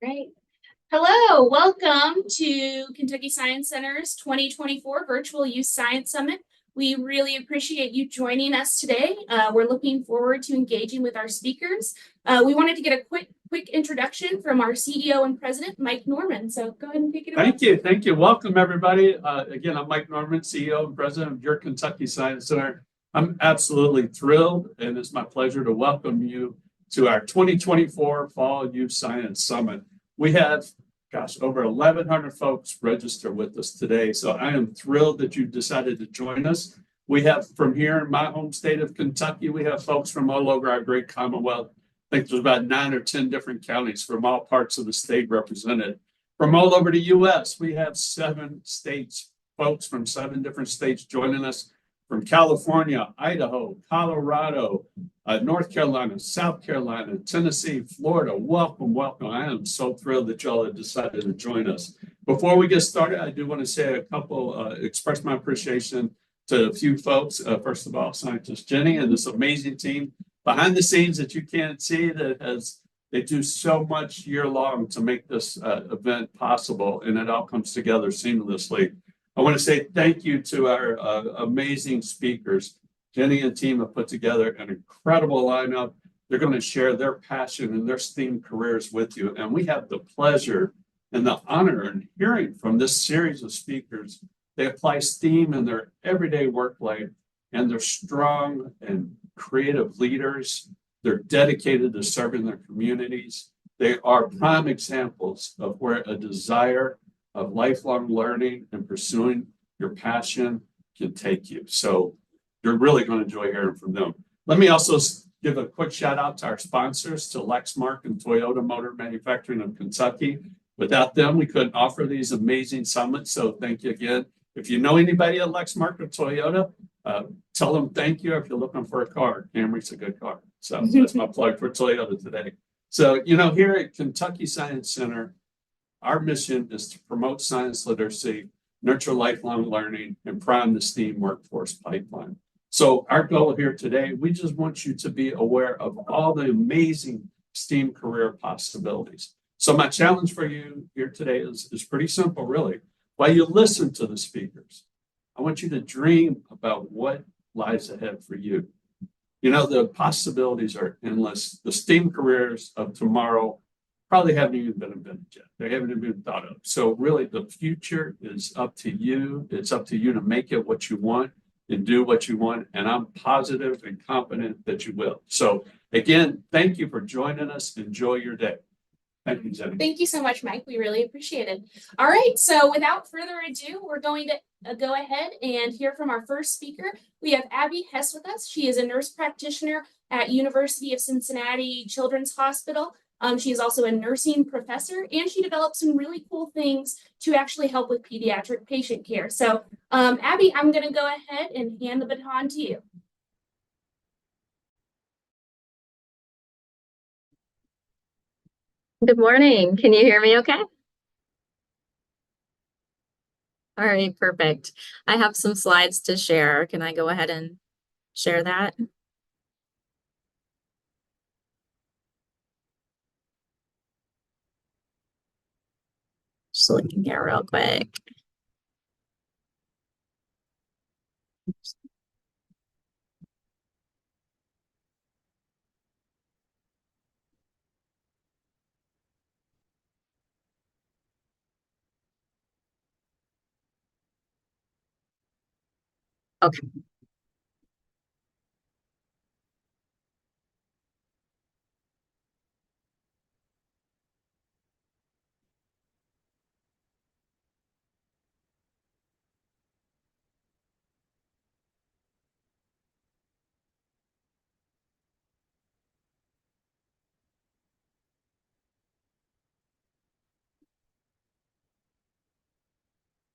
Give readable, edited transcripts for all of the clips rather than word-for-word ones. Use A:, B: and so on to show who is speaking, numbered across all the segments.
A: Great. Hello, welcome to Kentucky Science Center's 2024 Virtual Youth Science Summit. We really appreciate you joining us today. We're looking forward to engaging with our speakers. We wanted to get a quick introduction from our CEO and President, Mike Norman. So go ahead and take it away.
B: Thank you. Welcome, everybody. Again, I'm Mike Norman, CEO and President of your Kentucky Science Center. I'm absolutely thrilled, and it's my pleasure to welcome you to our 2024 Fall Youth Science Summit. We have, over 1,100 folks register with us today, so I am thrilled that you decided to join us. We have from here in my home state of Kentucky, we have folks from all over our great Commonwealth. I think there's about 9 or 10 different counties from all parts of the state represented. From all over the U.S., we have 7 states, folks from 7 different states joining us, from California, Idaho, Colorado, North Carolina, South Carolina, Tennessee, Florida. Welcome, welcome. I am so thrilled that y'all have decided to join us. Before we get started, I do want to say express my appreciation to a few folks. First of all, Scientist Jenny and this amazing team behind the scenes that you can't see they do so much year long to make this event possible, and it all comes together seamlessly. I want to say thank you to our amazing speakers. Jenny and team have put together an incredible lineup. They're going to share their passion and their STEAM careers with you. And we have the pleasure and the honor in hearing from this series of speakers. They apply STEAM in their everyday work life, and they're strong and creative leaders. They're dedicated to serving their communities. They are prime examples of where a desire of lifelong learning and pursuing your passion can take you. So you're really going to enjoy hearing from them. Let me also give a quick shout out to our sponsors, to Lexmark and Toyota Motor Manufacturing of Kentucky. Without them, we couldn't offer these amazing summits. So thank you again. If you know anybody at Lexmark or Toyota, tell them thank you. If you're looking for a car, Camry's a good car. So that's my plug for Toyota today. So, here at Kentucky Science Center, our mission is to promote science literacy, nurture lifelong learning, and prime the STEAM workforce pipeline. So our goal here today, we just want you to be aware of all the amazing STEAM career possibilities. So my challenge for you here today is pretty simple, really. While you listen to the speakers, I want you to dream about what lies ahead for you. The possibilities are endless. The STEAM careers of tomorrow probably haven't even been invented yet. They haven't even been thought of. So really the future is up to you. It's up to you to make it what you want and do what you want. And I'm positive and confident that you will. So again, thank you for joining us. Enjoy your day. Thank you, Jenny.
A: Thank you so much, Mike. We really appreciate it. All right, so without further ado, we're going to go ahead and hear from our first speaker. We have Abby Hess with us. She is a nurse practitioner at University of Cincinnati Children's Hospital. She is also a nursing professor, and she develops some really cool things to actually help with pediatric patient care. So, Abby, I'm going to go ahead and hand the baton to you.
C: Good morning. Can you hear me okay? All right, perfect. I have some slides to share. Can I go ahead and share that? Just looking here real quick. Oops. Okay.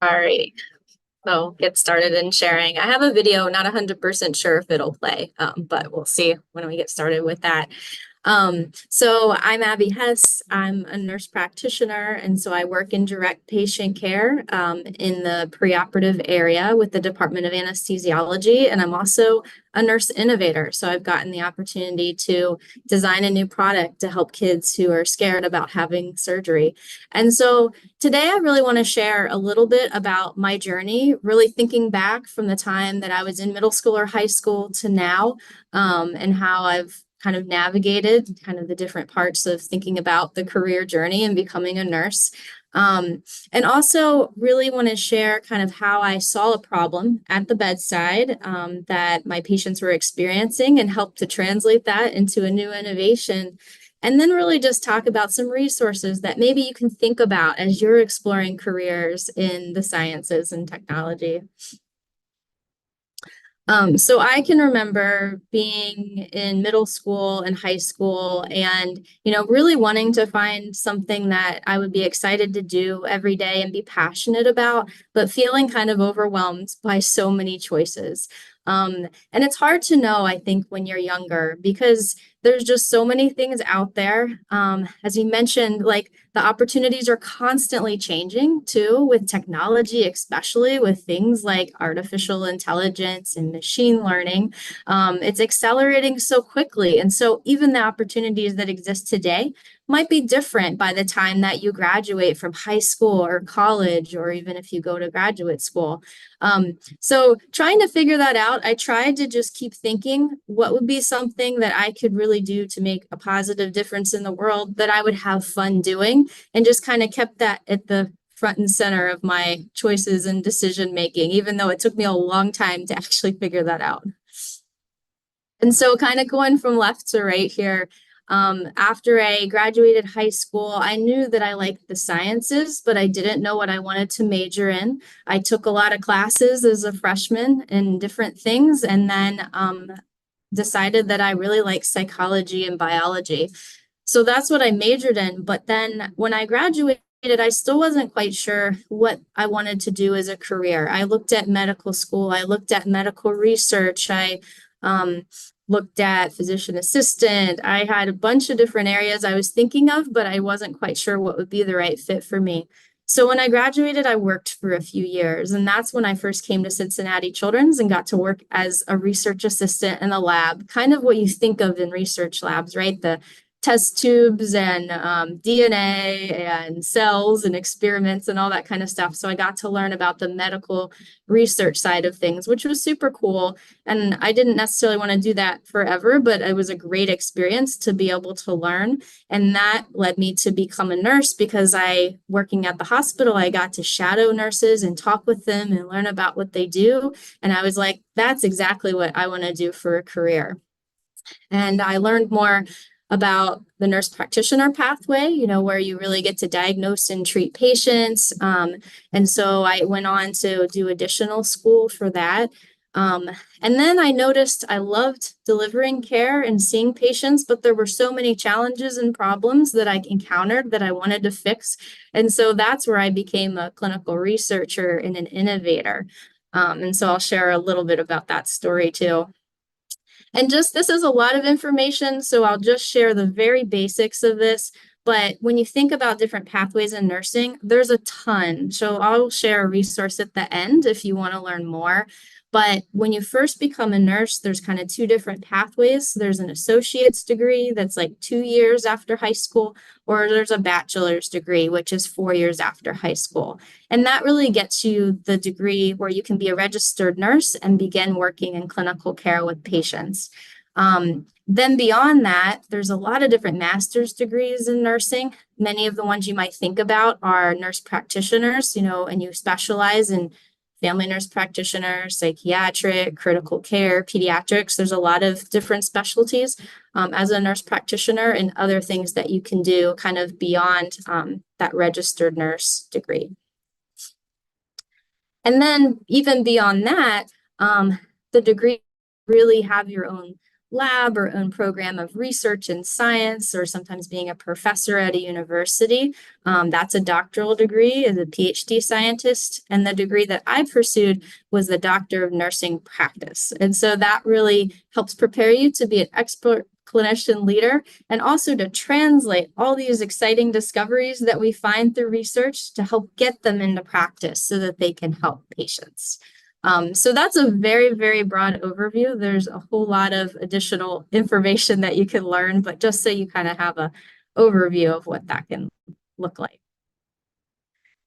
C: All right. So get started in sharing. I have a video, not 100% sure if it'll play, but we'll see when we get started with that. So I'm Abby Hess. I'm a nurse practitioner, and so I work in direct patient care in the preoperative area with the Department of Anesthesiology, and I'm also a nurse innovator. So I've gotten the opportunity to design a new product to help kids who are scared about having surgery. And so today I really want to share a little bit about my journey, really thinking back from the time that I was in middle school or high school to now, and how I've kind of navigated kind of the different parts of thinking about the career journey and becoming a nurse. And also really want to share kind of how I saw a problem at the bedside that my patients were experiencing and help to translate that into a new innovation. And then really just talk about some resources that maybe you can think about as you're exploring careers in the sciences and technology. So I can remember being in middle school and high school and, really wanting to find something that I would be excited to do every day and be passionate about, but feeling kind of overwhelmed by so many choices. And it's hard to know, I think, when you're younger, because there's just so many things out there. As you mentioned, like the opportunities are constantly changing too, with technology, especially with things like artificial intelligence and machine learning. It's accelerating so quickly. And so even the opportunities that exist today might be different by the time that you graduate from high school or college, or even if you go to graduate school. So trying to figure that out, I tried to just keep thinking what would be something that I could really do to make a positive difference in the world that I would have fun doing, and just kind of kept that at the front and center of my choices and decision making, even though it took me a long time to actually figure that out. And so kind of going from left to right here, after I graduated high school, I knew that I liked the sciences, but I didn't know what I wanted to major in. I took a lot of classes as a freshman in different things, and then decided that I really like psychology and biology. So that's what I majored in. But then when I graduated, I still wasn't quite sure what I wanted to do as a career. I looked at medical school, I looked at medical research, I looked at physician assistant. I had a bunch of different areas I was thinking of, but I wasn't quite sure what would be the right fit for me. So when I graduated, I worked for a few years, and that's when I first came to Cincinnati Children's and got to work as a research assistant in a lab, kind of what you think of in research labs, right? The test tubes and DNA and cells and experiments and all that kind of stuff. So I got to learn about the medical research side of things, which was super cool. And I didn't necessarily want to do that forever, but it was a great experience to be able to learn. And that led me to become a nurse, because working at the hospital, I got to shadow nurses and talk with them and learn about what they do. And I was like, that's exactly what I want to do for a career. And I learned more about the nurse practitioner pathway, where you really get to diagnose and treat patients. And so I went on to do additional school for that. And then I noticed I loved delivering care and seeing patients, but there were so many challenges and problems that I encountered that I wanted to fix. And so that's where I became a clinical researcher and an innovator. And so I'll share a little bit about that story too. And this is a lot of information, so I'll just share the very basics of this. But when you think about different pathways in nursing, there's a ton. So I'll share a resource at the end if you want to learn more. But when you first become a nurse, there's kind of two different pathways. There's an associate's degree that's like 2 years after high school, or there's a bachelor's degree, which is 4 years after high school. And that really gets you the degree where you can be a registered nurse and begin working in clinical care with patients. Then beyond that, there's a lot of different master's degrees in nursing. Many of the ones you might think about are nurse practitioners, and you specialize in family nurse practitioner, psychiatric, critical care, pediatrics. There's a lot of different specialties as a nurse practitioner, and other things that you can do kind of beyond that registered nurse degree. And then even beyond that, the degree really have your own lab or own program of research and science, or sometimes being a professor at a university. That's a doctoral degree as a PhD scientist. And the degree that I pursued was the Doctor of Nursing Practice. And so that really helps prepare you to be an expert clinician leader, and also to translate all these exciting discoveries that we find through research to help get them into practice so that they can help patients. So that's a very, very broad overview. There's a whole lot of additional information that you can learn, but just so you kind of have an overview of what that can look like.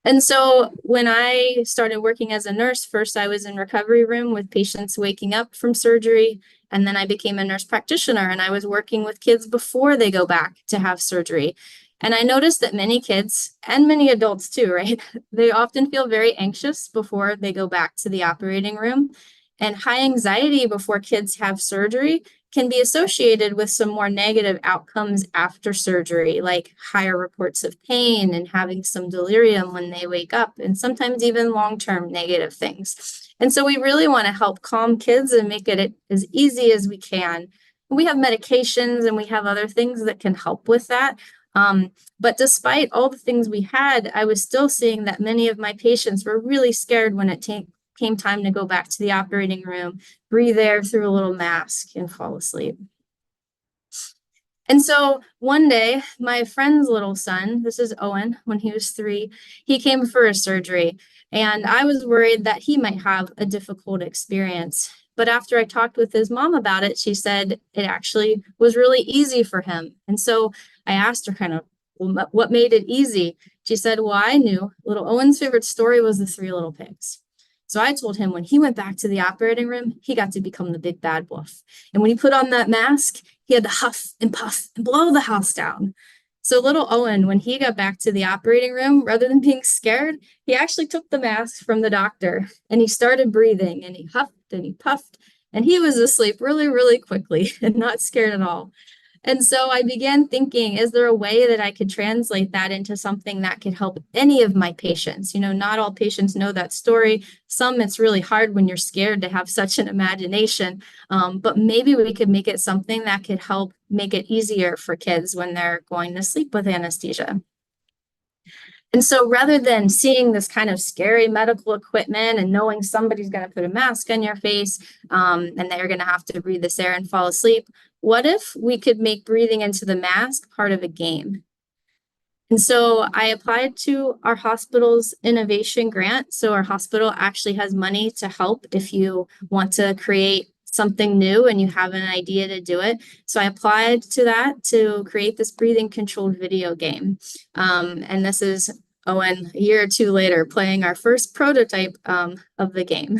C: And so when I started working as a nurse, first I was in recovery room with patients waking up from surgery, and then I became a nurse practitioner, and I was working with kids before they go back to have surgery. And I noticed that many kids, and many adults too, right? They often feel very anxious before they go back to the operating room. And high anxiety before kids have surgery can be associated with some more negative outcomes after surgery, like higher reports of pain and having some delirium when they wake up, and sometimes even long-term negative things. And so we really want to help calm kids and make it as easy as we can. We have medications and we have other things that can help with that. But despite all the things we had, I was still seeing that many of my patients were really scared when it came time to go back to the operating room, breathe air through a little mask, and fall asleep. And so one day, my friend's little son, this is Owen, when he was 3, he came for a surgery, and I was worried that he might have a difficult experience. But after I talked with his mom about it, she said it actually was really easy for him. And so I asked her kind of, well, what made it easy? She said, well, I knew little Owen's favorite story was the 3 little pigs. So I told him when he went back to the operating room, he got to become the big bad wolf. And when he put on that mask, he had to huff and puff and blow the house down. So little Owen, when he got back to the operating room, rather than being scared, he actually took the mask from the doctor and he started breathing, and he huffed and he puffed, and he was asleep really, really quickly and not scared at all. And so I began thinking, is there a way that I could translate that into something that could help any of my patients? You know, not all patients know that story. Some, it's really hard when you're scared to have such an imagination, but maybe we could make it something that could help make it easier for kids when they're going to sleep with anesthesia. And so rather than seeing this kind of scary medical equipment and knowing somebody's going to put a mask on your face and that you're going to have to breathe this air and fall asleep, what if we could make breathing into the mask part of a game? And so I applied to our hospital's innovation grant. So our hospital actually has money to help if you want to create something new and you have an idea to do it. So I applied to that to create this breathing controlled video game. And this is Owen a year or 2 later playing our first prototype of the game.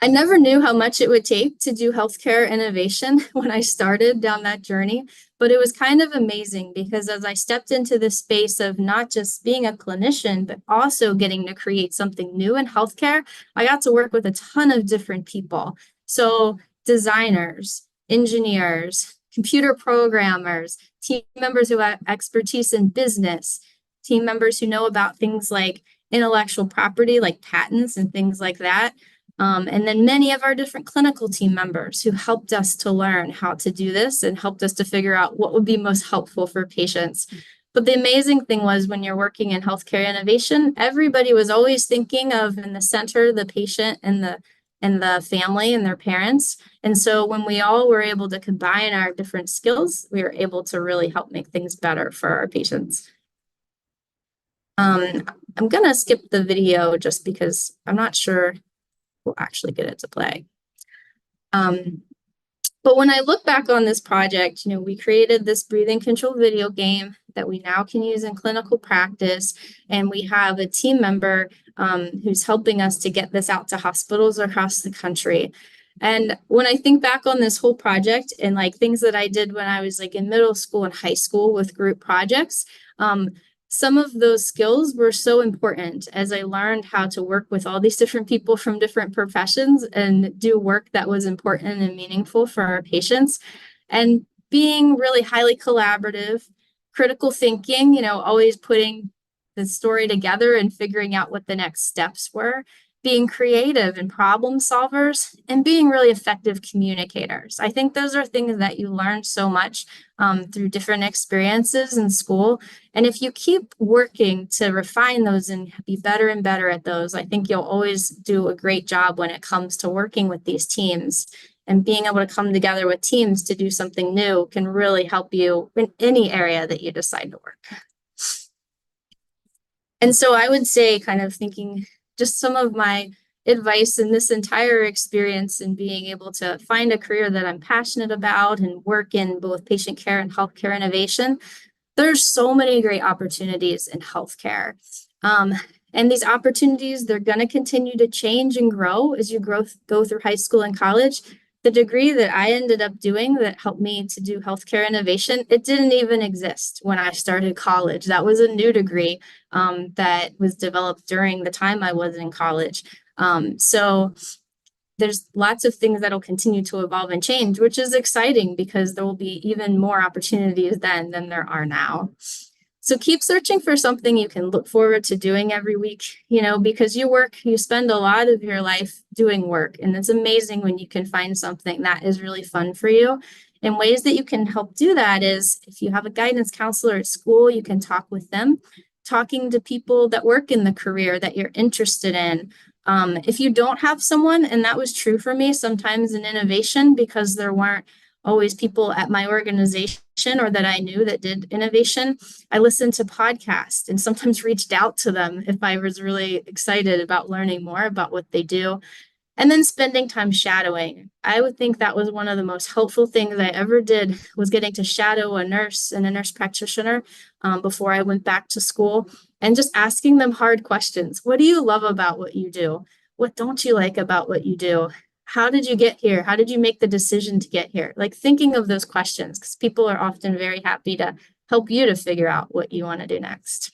C: I never knew how much it would take to do healthcare innovation when I started down that journey, but it was kind of amazing because as I stepped into this space of not just being a clinician, but also getting to create something new in healthcare, I got to work with a ton of different people. So designers, engineers, computer programmers, team members who have expertise in business, team members who know about things like intellectual property, like patents and things like that. And then many of our different clinical team members who helped us to learn how to do this and helped us to figure out what would be most helpful for patients. But the amazing thing was when you're working in healthcare innovation, everybody was always thinking of in the center, the patient and the family and their parents. And so when we all were able to combine our different skills, we were able to really help make things better for our patients. I'm going to skip the video just because I'm not sure we'll actually get it to play. But when I look back on this project, you know, we created this breathing control video game that we now can use in clinical practice. And we have a team member who's helping us to get this out to hospitals across the country. And when I think back on this whole project and like things that I did when I was like in middle school and high school with group projects, some of those skills were so important as I learned how to work with all these different people from different professions and do work that was important and meaningful for our patients. And being really highly collaborative, critical thinking, you know, always putting the story together and figuring out what the next steps were, being creative and problem solvers, and being really effective communicators. I think those are things that you learn so much through different experiences in school. And if you keep working to refine those and be better and better at those, I think you'll always do a great job when it comes to working with these teams and being able to come together with teams to do something new can really help you in any area that you decide to work. And so I would say, kind of thinking just some of my advice in this entire experience and being able to find a career that I'm passionate about and work in both patient care and healthcare innovation. There's so many great opportunities in healthcare. And these opportunities, they're going to continue to change and grow as you go through high school and college. The degree that I ended up doing that helped me to do healthcare innovation, it didn't even exist when I started college. That was a new degree that was developed during the time I was in college. So there's lots of things that'll continue to evolve and change, which is exciting because there will be even more opportunities then than there are now. So keep searching for something you can look forward to doing every week, because you spend a lot of your life doing work, and it's amazing when you can find something that is really fun for you. And ways that you can help do that is if you have a guidance counselor at school, you can talk with them, talking to people that work in the career that you're interested in. If you don't have someone, and that was true for me sometimes in innovation because there weren't always people at my organization or that I knew that did innovation, I listened to podcasts and sometimes reached out to them if I was really excited about learning more about what they do. And then spending time shadowing. I would think that was one of the most helpful things I ever did, was getting to shadow a nurse and a nurse practitioner before I went back to school, and just asking them hard questions. What do you love about what you do? What don't you like about what you do? How did you get here? How did you make the decision to get here? Like thinking of those questions, because people are often very happy to help you to figure out what you want to do next.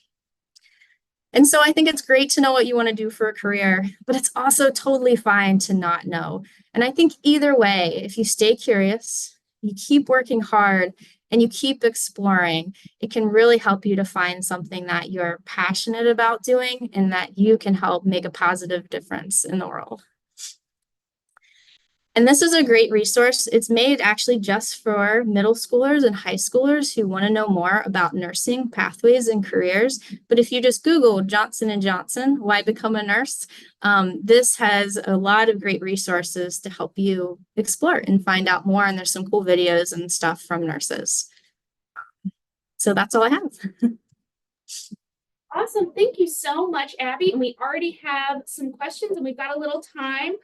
C: And so I think it's great to know what you want to do for a career, but it's also totally fine to not know. And I think either way, if you stay curious, you keep working hard, and you keep exploring, it can really help you to find something that you're passionate about doing and that you can help make a positive difference in the world. And this is a great resource. It's made actually just for middle schoolers and high schoolers who want to know more about nursing pathways and careers. But if you just Google Johnson & Johnson, why become a nurse? This has a lot of great resources to help you explore and find out more. And there's some cool videos and stuff from nurses. So that's all I have.
A: Awesome. Thank you so much, Abby. And we already have some questions and we've got a little time.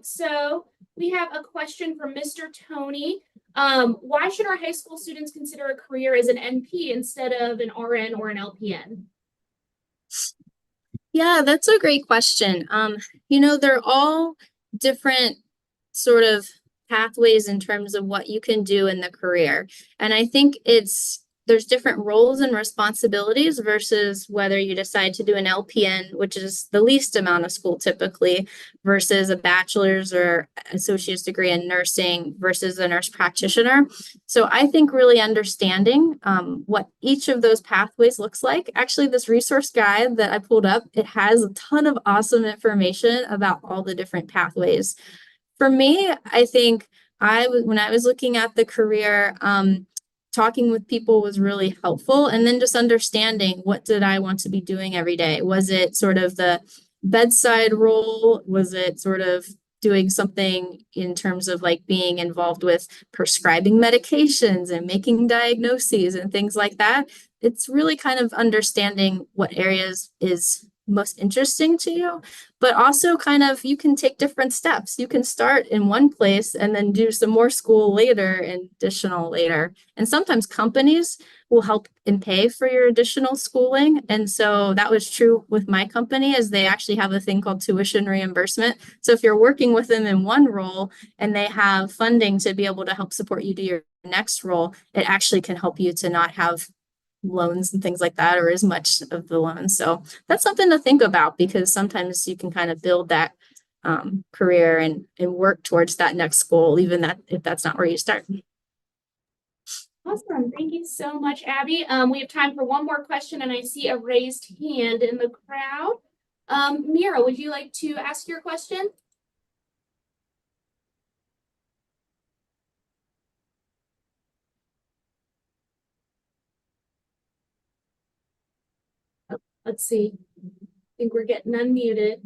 A: So we have a question from Mr. Tony. Why should our high school students consider a career as an NP instead of an RN or an LPN?
C: Yeah, that's a great question. They're all different sort of pathways in terms of what you can do in the career. And I think there's different roles and responsibilities versus whether you decide to do an LPN, which is the least amount of school typically, versus a bachelor's or associate's degree in nursing versus a nurse practitioner. So I think really understanding what each of those pathways looks like. Actually, this resource guide that I pulled up, it has a ton of awesome information about all the different pathways. For me, I think when I was looking at the career, talking with people was really helpful. And then just understanding, what did I want to be doing every day? Was it sort of the bedside role? Was it sort of doing something in terms of like being involved with prescribing medications and making diagnoses and things like that? It's really kind of understanding what areas is most interesting to you, but also kind of you can take different steps. You can start in one place and then do some more school later and additional later. And sometimes companies will help and pay for your additional schooling. And so that was true with my company, as they actually have a thing called tuition reimbursement. So if you're working with them in one role and they have funding to be able to help support you to your next role, it actually can help you to not have loans and things like that, or as much of the loans. So that's something to think about, because sometimes you can kind of build that career and work towards that next goal, even if that's not where you start.
A: Awesome. Thank you so much, Abby. We have time for one more question, and I see a raised hand in the crowd. Mira, would you like to ask your question? Let's see. I think we're getting unmuted.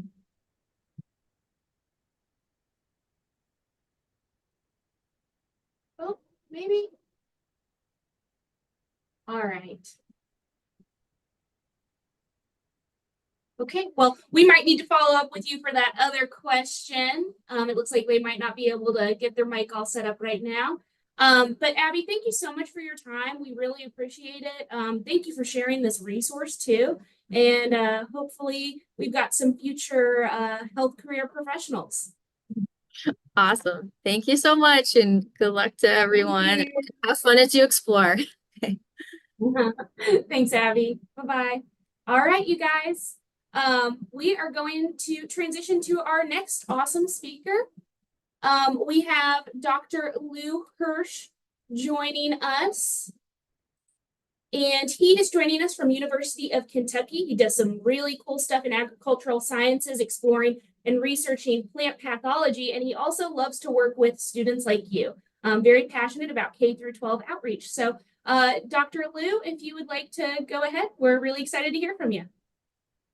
A: maybe? All right. Okay, well, we might need to follow up with you for that other question. It looks like they might not be able to get their mic all set up right now. But Abby, thank you so much for your time. We really appreciate it. Thank you for sharing this resource too. And hopefully we've got some future health career professionals.
C: Awesome. Thank you so much and good luck to everyone. Have fun as you explore.
A: Thanks, Abby. Bye-bye. All right, you guys. We are going to transition to our next awesome speaker. We have Dr. Lou Hirsch joining us. And he is joining us from University of Kentucky. He does some really cool stuff in agricultural sciences, exploring and researching plant pathology. And he also loves to work with students like you. Very passionate about K through 12 outreach. So Dr. Lou, if you would like to go ahead, we're really excited to hear from you.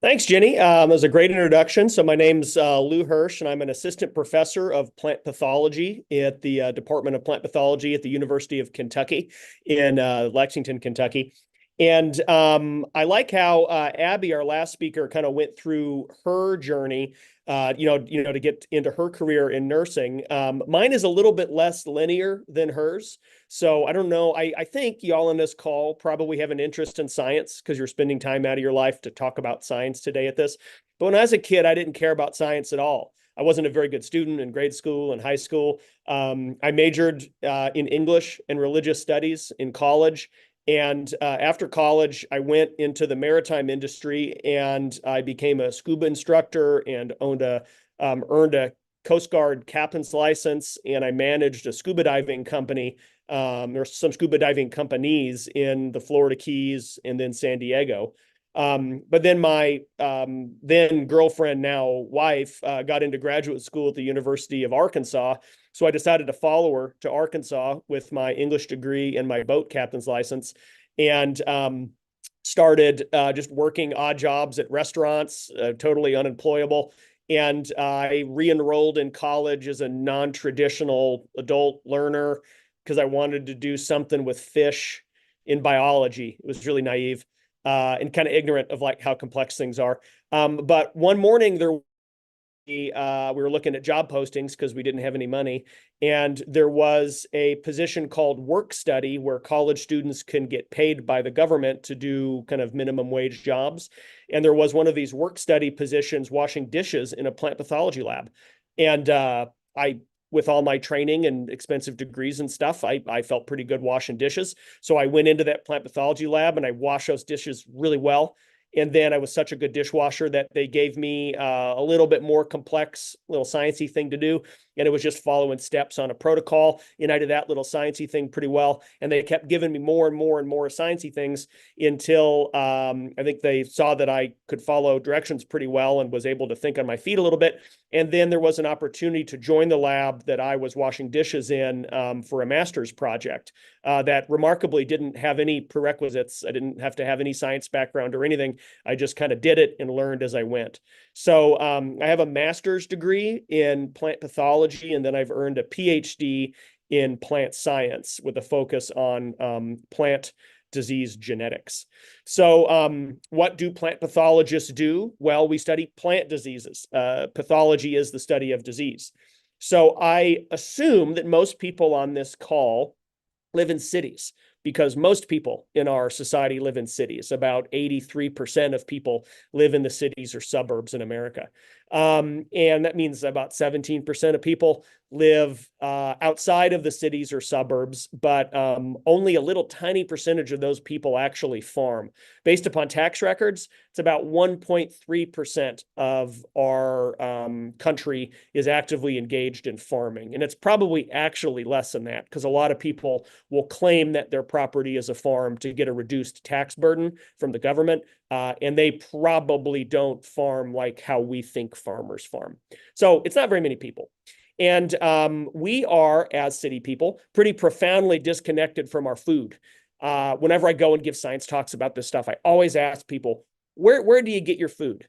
D: Thanks, Jenny. That was a great introduction. So my name's Lou Hirsch, and I'm an assistant professor of plant pathology at the Department of Plant Pathology at the University of Kentucky in Lexington, Kentucky. And I like how Abby, our last speaker, kind of went through her journey, to get into her career in nursing. Mine is a little bit less linear than hers. So I don't know. I think y'all on this call probably have an interest in science because you're spending time out of your life to talk about science today at this. But when I was a kid, I didn't care about science at all. I wasn't a very good student in grade school and high school. I majored in English and religious studies in college. And after college, I went into the maritime industry and I became a scuba instructor and earned a Coast Guard captain's license. And I managed a scuba diving company. There's some scuba diving companies in the Florida Keys and then San Diego. But then my then girlfriend, now wife, got into graduate school at the University of Arkansas. So I decided to follow her to Arkansas with my English degree and my boat captain's license, and started just working odd jobs at restaurants, totally unemployable. And I re-enrolled in college as a non-traditional adult learner because I wanted to do something with fish in biology. It was really naive. And kind of ignorant of like how complex things are. But one morning we were looking at job postings because we didn't have any money. And there was a position called work study where college students can get paid by the government to do kind of minimum wage jobs. And there was one of these work study positions washing dishes in a plant pathology lab. And with all my training and expensive degrees and stuff, I felt pretty good washing dishes. So I went into that plant pathology lab and I washed those dishes really well. And then I was such a good dishwasher that they gave me a little bit more complex, little sciencey thing to do. And it was just following steps on a protocol. And I did that little sciencey thing pretty well. And they kept giving me more and more and more sciencey things until I think they saw that I could follow directions pretty well and was able to think on my feet a little bit. And then there was an opportunity to join the lab that I was washing dishes in for a master's project that remarkably didn't have any prerequisites. I didn't have to have any science background or anything. I just kind of did it and learned as I went. So I have a master's degree in plant pathology, and then I've earned a PhD in plant science with a focus on plant disease genetics. So what do plant pathologists do? Well, we study plant diseases. Pathology is the study of disease. So I assume that most people on this call live in cities, because most people in our society live in cities. About 83% of people live in the cities or suburbs in America. And that means about 17% of people live outside of the cities or suburbs, but only a little tiny percentage of those people actually farm. Based upon tax records, it's about 1.3% of our country is actively engaged in farming. And it's probably actually less than that, because a lot of people will claim that their property is a farm to get a reduced tax burden from the government. And they probably don't farm like how we think farmers farm. So it's not very many people. And we are, as city people, pretty profoundly disconnected from our food. Whenever I go and give science talks about this stuff, I always ask people, where do you get your food?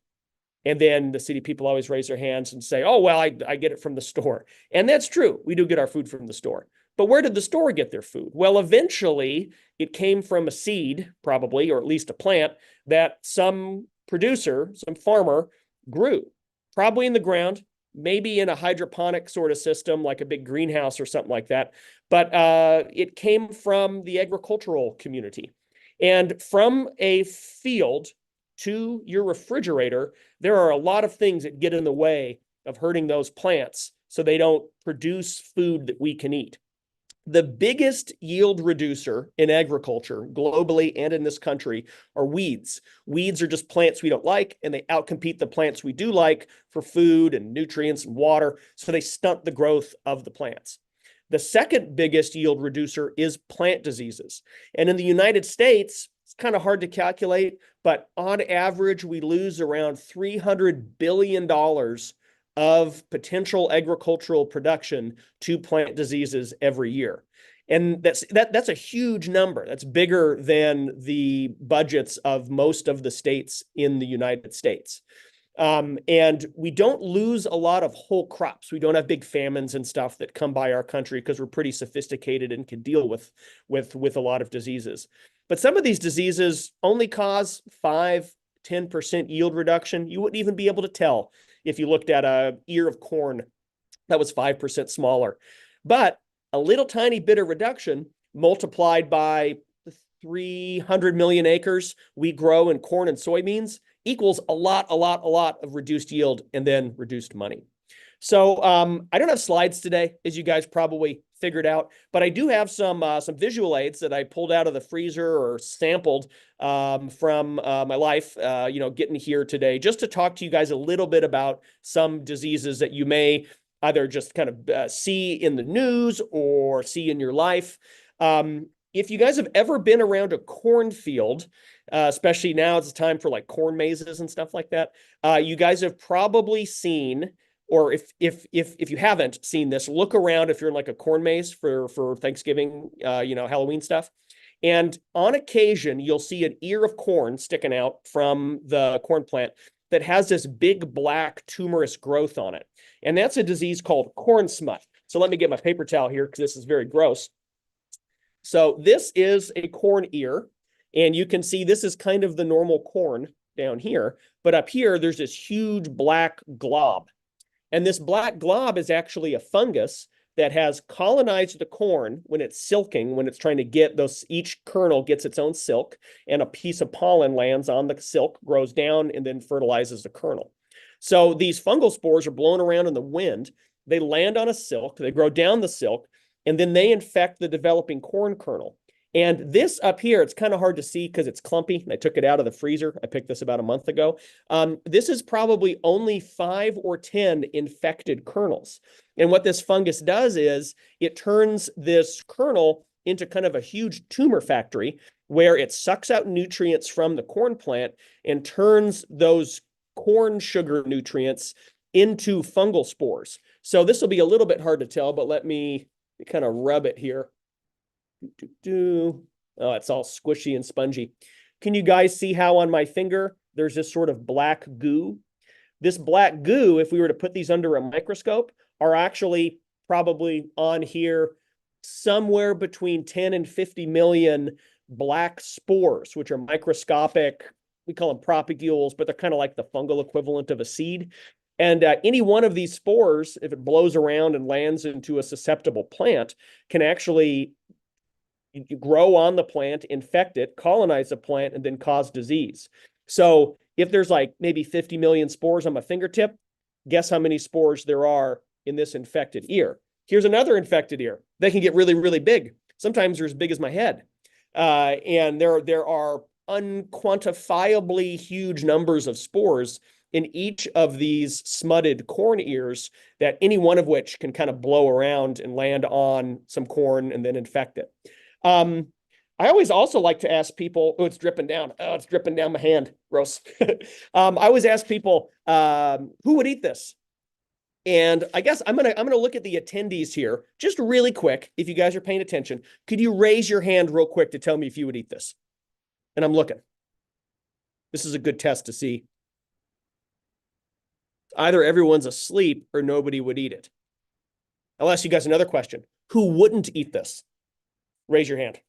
D: And then the city people always raise their hands and say, oh, well, I get it from the store. And that's true. We do get our food from the store. But where did the store get their food? Well, eventually it came from a seed, probably, or at least a plant that some producer, some farmer grew, probably in the ground, maybe in a hydroponic sort of system, like a big greenhouse or something like that. But it came from the agricultural community. And from a field to your refrigerator, there are a lot of things that get in the way of hurting those plants so they don't produce food that we can eat. The biggest yield reducer in agriculture, globally and in this country, are weeds. Weeds are just plants we don't like, and they outcompete the plants we do like for food and nutrients and water, so they stunt the growth of the plants. The second biggest yield reducer is plant diseases. And in the United States, it's kind of hard to calculate, but on average, we lose around $300 billion of potential agricultural production to plant diseases every year. And that's a huge number. That's bigger than the budgets of most of the states in the United States. And we don't lose a lot of whole crops. We don't have big famines and stuff that come by our country because we're pretty sophisticated and can deal with a lot of diseases. But some of these diseases only cause 5-10% yield reduction. You wouldn't even be able to tell if you looked at an ear of corn that was 5% smaller. But a little tiny bit of reduction multiplied by 300 million acres we grow in corn and soybeans equals a lot of reduced yield and then reduced money. So I don't have slides today, as you guys probably figured out, but I do have some visual aids that I pulled out of the freezer or sampled from my life, getting here today, just to talk to you guys a little bit about some diseases that you may either just kind of see in the news or see in your life. If you guys have ever been around a cornfield, especially now it's time for like corn mazes and stuff like that, you guys have probably seen, or if you haven't seen this, look around if you're in like a corn maze for Thanksgiving, Halloween stuff. And on occasion, you'll see an ear of corn sticking out from the corn plant that has this big black tumorous growth on it. And that's a disease called corn smut. So let me get my paper towel here because this is very gross. So this is a corn ear, and you can see this is kind of the normal corn down here, but up here, there's this huge black glob. And this black glob is actually a fungus that has colonized the corn when it's silking, when it's trying to get each kernel gets its own silk, and a piece of pollen lands on the silk, grows down, and then fertilizes the kernel. So these fungal spores are blown around in the wind. They land on a silk, they grow down the silk, and then they infect the developing corn kernel. And this up here, it's kind of hard to see because it's clumpy. I took it out of the freezer. I picked this about a month ago. This is probably only 5 or 10 infected kernels. And what this fungus does is it turns this kernel into kind of a huge tumor factory where it sucks out nutrients from the corn plant and turns those corn sugar nutrients into fungal spores. So this will be a little bit hard to tell, but let me kind of rub it here. Oh, it's all squishy and spongy. Can you guys see how on my finger there's this sort of black goo? This black goo, if we were to put these under a microscope, are actually probably on here somewhere between 10 and 50 million black spores, which are microscopic. We call them propagules, but they're kind of like the fungal equivalent of a seed. And any one of these spores, if it blows around and lands into a susceptible plant, can actually grow on the plant, infect it, colonize the plant, and then cause disease. So if there's like maybe 50 million spores on my fingertip, guess how many spores there are in this infected ear? Here's another infected ear. They can get really, really big. Sometimes they're as big as my head. And there are unquantifiably huge numbers of spores in each of these smutted corn ears, that any one of which can kind of blow around and land on some corn and then infect it. I always also like to ask people, oh, it's dripping down. Oh, it's dripping down my hand. Gross. I always ask people, who would eat this? And I guess I'm gonna look at the attendees here just really quick. If you guys are paying attention, could you raise your hand real quick to tell me if you would eat this? And I'm looking. This is a good test to see. Either everyone's asleep or nobody would eat it. I'll ask you guys another question. who wouldn't eat this? Raise your hand.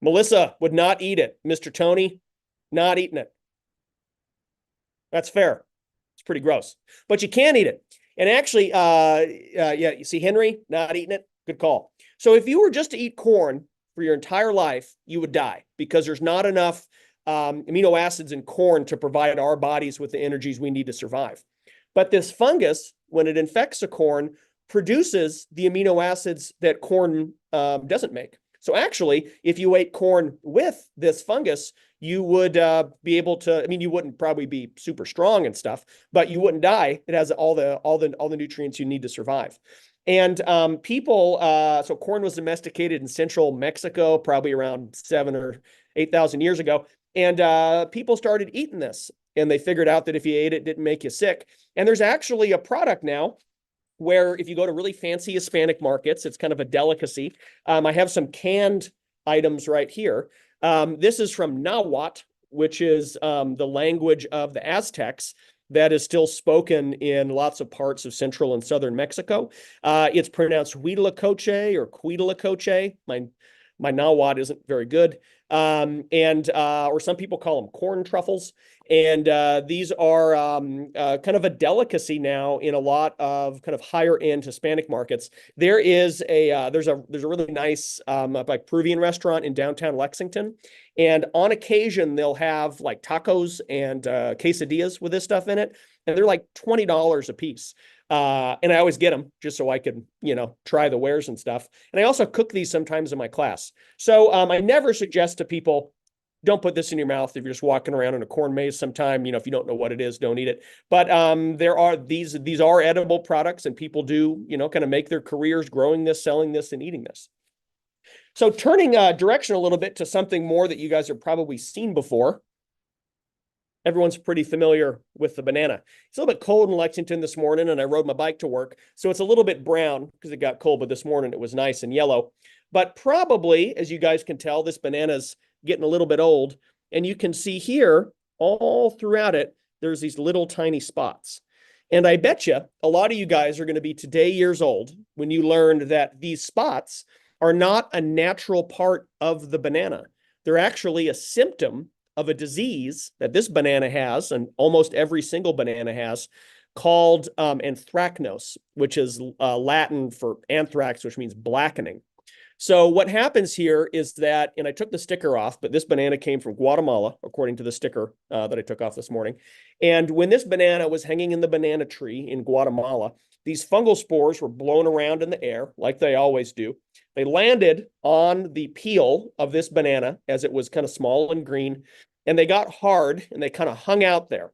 D: Melissa would not eat it. Mr. Tony, not eating it. That's fair. It's pretty gross, but you can eat it. And actually, yeah, you see Henry not eating it. Good call. So if you were just to eat corn for your entire life, you would die because there's not enough amino acids in corn to provide our bodies with the energies we need to survive. But this fungus, when it infects a corn, produces the amino acids that corn doesn't make. So actually, if you ate corn with this fungus, you would be able to, I mean, you wouldn't probably be super strong and stuff, but you wouldn't die. It has all the nutrients you need to survive. And so corn was domesticated in central Mexico, probably around 7,000 or 8,000 years ago. And people started eating this, and they figured out that if you ate it, it didn't make you sick. And there's actually a product now where if you go to really fancy Hispanic markets, it's kind of a delicacy. I have some canned items right here. This is from Nahuatl, which is the language of the Aztecs that is still spoken in lots of parts of central and southern Mexico. It's pronounced Huitlacoche or Cuitlacoche. My Nahuatl isn't very good. Or some people call them corn truffles. And these are kind of a delicacy now in a lot of kind of higher end Hispanic markets. There's a really nice like Peruvian restaurant in downtown Lexington. And on occasion, they'll have like tacos and quesadillas with this stuff in it. And they're like $20 a piece. And I always get them just so I could, try the wares and stuff. And I also cook these sometimes in my class. So I never suggest to people, don't put this in your mouth if you're just walking around in a corn maze sometime. If you don't know what it is, don't eat it. But these are edible products, and people do, kind of make their careers growing this, selling this, and eating this. So turning direction a little bit to something more that you guys have probably seen before. Everyone's pretty familiar with the banana. It's a little bit cold in Lexington this morning, and I rode my bike to work. So it's a little bit brown because it got cold, but this morning it was nice and yellow. But probably, as you guys can tell, this banana's getting a little bit old. And you can see here, all throughout it, there's these little tiny spots. And I bet you a lot of you guys are going to be today years old when you learned that these spots are not a natural part of the banana. They're actually a symptom of a disease that this banana has, and almost every single banana has, called anthracnose, which is Latin for anthrax, which means blackening. So what happens here is that, and I took the sticker off, but this banana came from Guatemala, according to the sticker that I took off this morning. And when this banana was hanging in the banana tree in Guatemala, these fungal spores were blown around in the air, like they always do. They landed on the peel of this banana as it was kind of small and green, and they got hard and they kind of hung out there.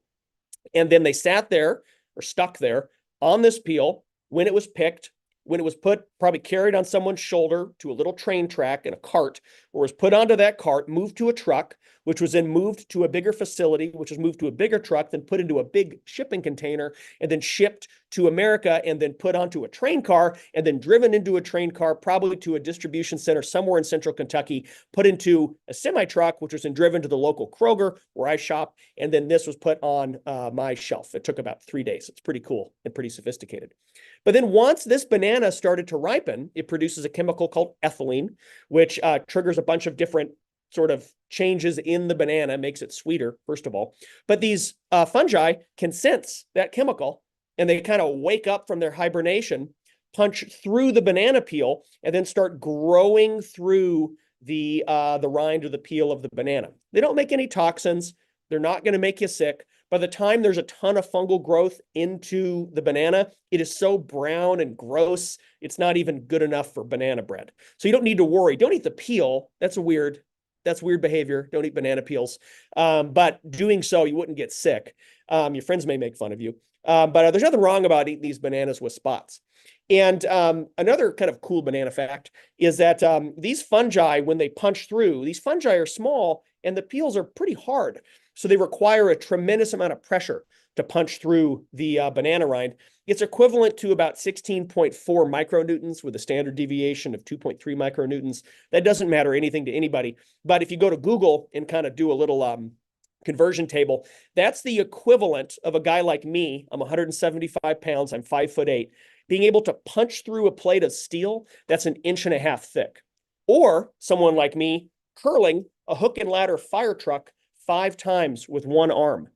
D: And then they sat there or stuck there on this peel when it was picked, when it was put, probably carried on someone's shoulder to a little train track in a cart, or was put onto that cart, moved to a truck, which was then moved to a bigger facility, which was moved to a bigger truck, then put into a big shipping container, and then shipped to America, and then put onto a train car, and then driven into a train car, probably to a distribution center somewhere in central Kentucky, put into a semi-truck, which was then driven to the local Kroger where I shop, and then this was put on my shelf. It took about 3 days. It's pretty cool and pretty sophisticated. But then once this banana started to ripen, it produces a chemical called ethylene, which triggers a bunch of different sort of changes in the banana, makes it sweeter, first of all. But these fungi can sense that chemical, and they kind of wake up from their hibernation, punch through the banana peel, and then start growing through the rind or the peel of the banana. They don't make any toxins. They're not going to make you sick. By the time there's a ton of fungal growth into the banana, it is so brown and gross, it's not even good enough for banana bread. So you don't need to worry. Don't eat the peel. That's weird behavior. Don't eat banana peels. But doing so, you wouldn't get sick. Your friends may make fun of you. But there's nothing wrong about eating these bananas with spots. And another kind of cool banana fact is that these fungi, when they punch through, these fungi are small and the peels are pretty hard. So they require a tremendous amount of pressure to punch through the banana rind. It's equivalent to about 16.4 micronewtons with a standard deviation of 2.3 micronewtons. That doesn't matter anything to anybody. But if you go to Google and kind of do a little conversion table, that's the equivalent of a guy like me. I'm 175 pounds. I'm 5'8". being able to punch through a plate of steel that's 1.5 inches thick. Or someone like me curling a hook and ladder fire truck 5 times with one arm.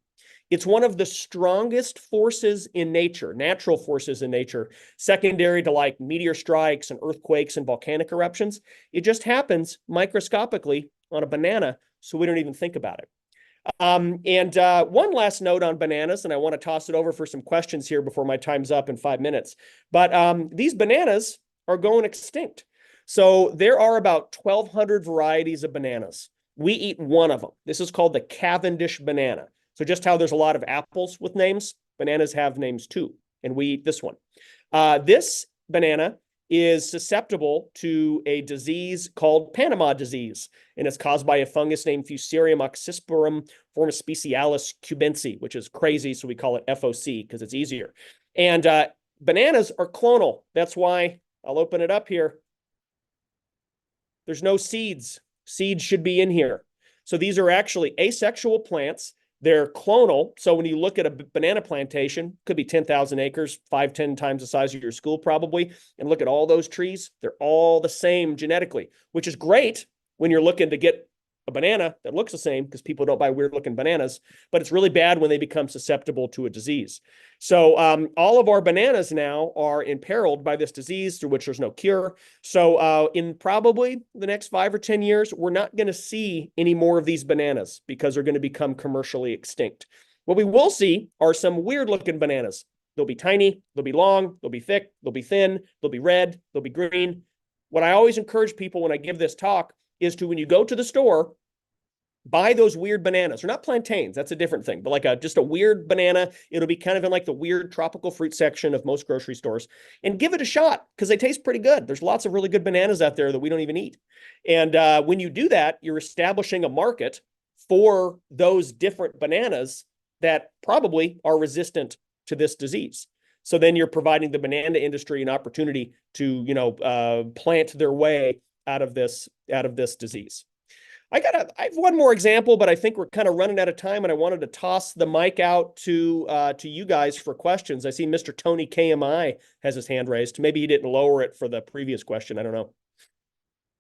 D: It's one of the strongest forces in nature, natural forces in nature, secondary to like meteor strikes and earthquakes and volcanic eruptions. It just happens microscopically on a banana, so we don't even think about it. One last note on bananas, and I want to toss it over for some questions here before my time's up in 5 minutes. But these bananas are going extinct. So there are about 1,200 varieties of bananas. We eat one of them. This is called the Cavendish banana. So just how there's a lot of apples with names, bananas have names too, and we eat this one. This banana is susceptible to a disease called Panama disease, and it's caused by a fungus named Fusarium oxysporum formispecialis cubensi, which is crazy, so we call it FOC because it's easier. And bananas are clonal. That's why I'll open it up here. There's no seeds. Seeds should be in here. So these are actually asexual plants. They're clonal. So when you look at a banana plantation, could be 10,000 acres, 5-10 times the size of your school probably, and look at all those trees, they're all the same genetically, which is great when you're looking to get a banana that looks the same because people don't buy weird looking bananas, but it's really bad when they become susceptible to a disease. So all of our bananas now are imperiled by this disease through which there's no cure. So in probably the next 5 or 10 years, we're not going to see any more of these bananas because they're going to become commercially extinct. What we will see are some weird looking bananas. They'll be tiny, they'll be long, they'll be thick, they'll be thin, they'll be red, they'll be green. What I always encourage people when I give this talk is to, when you go to the store, buy those weird bananas. They're not plantains. That's a different thing. But like just a weird banana, it'll be kind of in like the weird tropical fruit section of most grocery stores. And give it a shot because they taste pretty good. There's lots of really good bananas out there that we don't even eat. And when you do that, you're establishing a market for those different bananas that probably are resistant to this disease. So then you're providing the banana industry an opportunity to, plant their way out of this disease. I have one more example, but I think we're kind of running out of time, and I wanted to toss the mic out to you guys for questions. I see Mr. Tony KMI has his hand raised. Maybe he didn't lower it for the previous question. I don't know.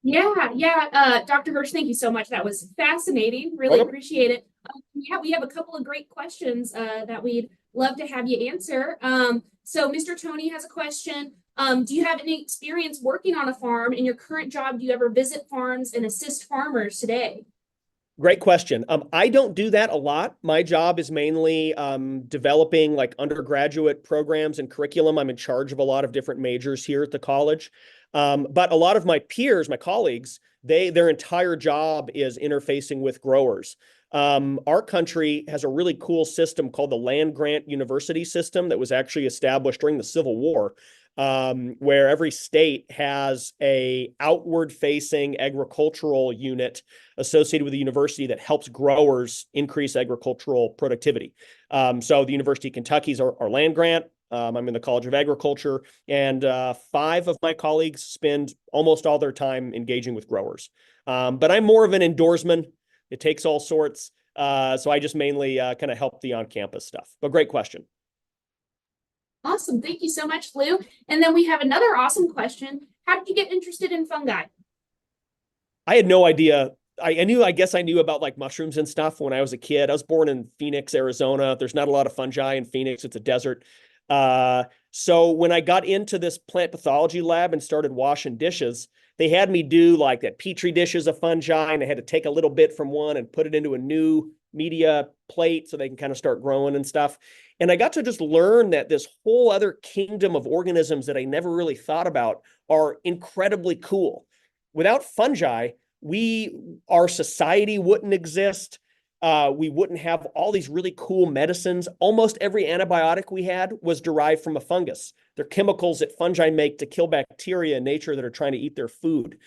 A: Yeah. Dr. Hirsch, thank you so much. That was fascinating. Really appreciate it. Yeah, we have a couple of great questions that we'd love to have you answer. So Mr. Tony has a question. Do you have any experience working on a farm? In your current job, do you ever visit farms and assist farmers today?
D: Great question. I don't do that a lot. My job is mainly developing like undergraduate programs and curriculum. I'm in charge of a lot of different majors here at the college. But a lot of my peers, my colleagues, their entire job is interfacing with growers. Our country has a really cool system called the land grant university system that was actually established during the Civil War, where every state has a outward facing agricultural unit associated with the university that helps growers increase agricultural productivity. So the University of Kentucky's our land grant. I'm in the College of Agriculture, and 5 of my colleagues spend almost all their time engaging with growers. But I'm more of an endorseman. It takes all sorts. So I just mainly kind of help the on-campus stuff. But great question.
A: Awesome. Thank you so much, Lou. And then we have another awesome question. How did you get interested in fungi?
D: I had no idea. I guess I knew about like mushrooms and stuff when I was a kid. I was born in Phoenix, Arizona. There's not a lot of fungi in Phoenix. It's a desert. So when I got into this plant pathology lab and started washing dishes, they had me do like that petri dishes of fungi, and I had to take a little bit from one and put it into a new media plate so they can kind of start growing and stuff. And I got to just learn that this whole other kingdom of organisms that I never really thought about are incredibly cool. Without fungi, our society wouldn't exist. We wouldn't have all these really cool medicines. Almost every antibiotic we had was derived from a fungus. They're chemicals that fungi make to kill bacteria in nature that are trying to eat their food.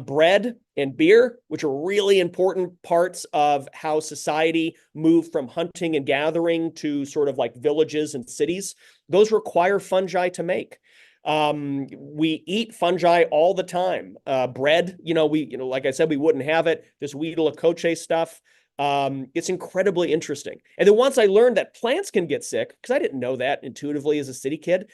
D: Bread and beer, which are really important parts of how society moved from hunting and gathering to sort of like villages and cities, those require fungi to make. We eat fungi all the time. Bread, like I said, we wouldn't have it. This Huitzilopochtli stuff. It's incredibly interesting. And then once I learned that plants can get sick, because I didn't know that intuitively as a city kid,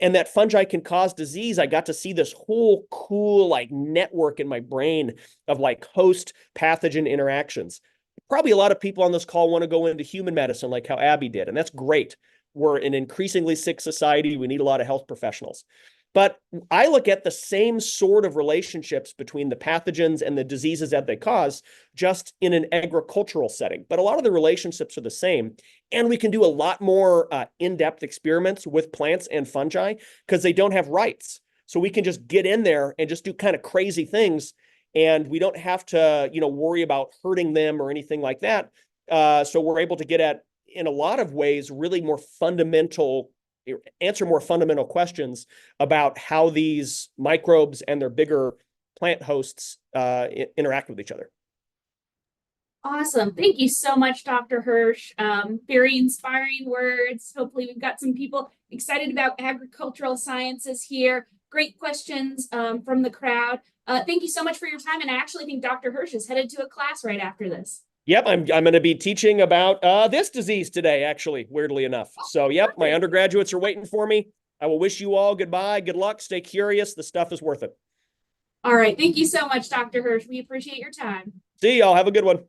D: and that fungi can cause disease, I got to see this whole cool like network in my brain of like host pathogen interactions. Probably a lot of people on this call want to go into human medicine like how Abby did, and that's great. We're an increasingly sick society. We need a lot of health professionals. But I look at the same sort of relationships between the pathogens and the diseases that they cause, just in an agricultural setting. But a lot of the relationships are the same. And we can do a lot more in-depth experiments with plants and fungi because they don't have rights. So we can just get in there and just do kind of crazy things. And we don't have to, worry about hurting them or anything like that. So we're able to get at, in a lot of ways, really answer more fundamental questions about how these microbes and their bigger plant hosts interact with each other.
A: Awesome. Thank you so much, Dr. Hirsch. Very inspiring words. Hopefully we've got some people excited about agricultural sciences here. Great questions from the crowd. Thank you so much for your time. And I actually think Dr. Hirsch is headed to a class right after this.
D: Yep, I'm going to be teaching about this disease today, actually, weirdly enough. So, yep, my undergraduates are waiting for me. I will wish you all goodbye. Good luck. Stay curious. The stuff is worth it.
A: All right. Thank you so much, Dr. Hirsch. We appreciate your time.
D: See y'all. Have a good one.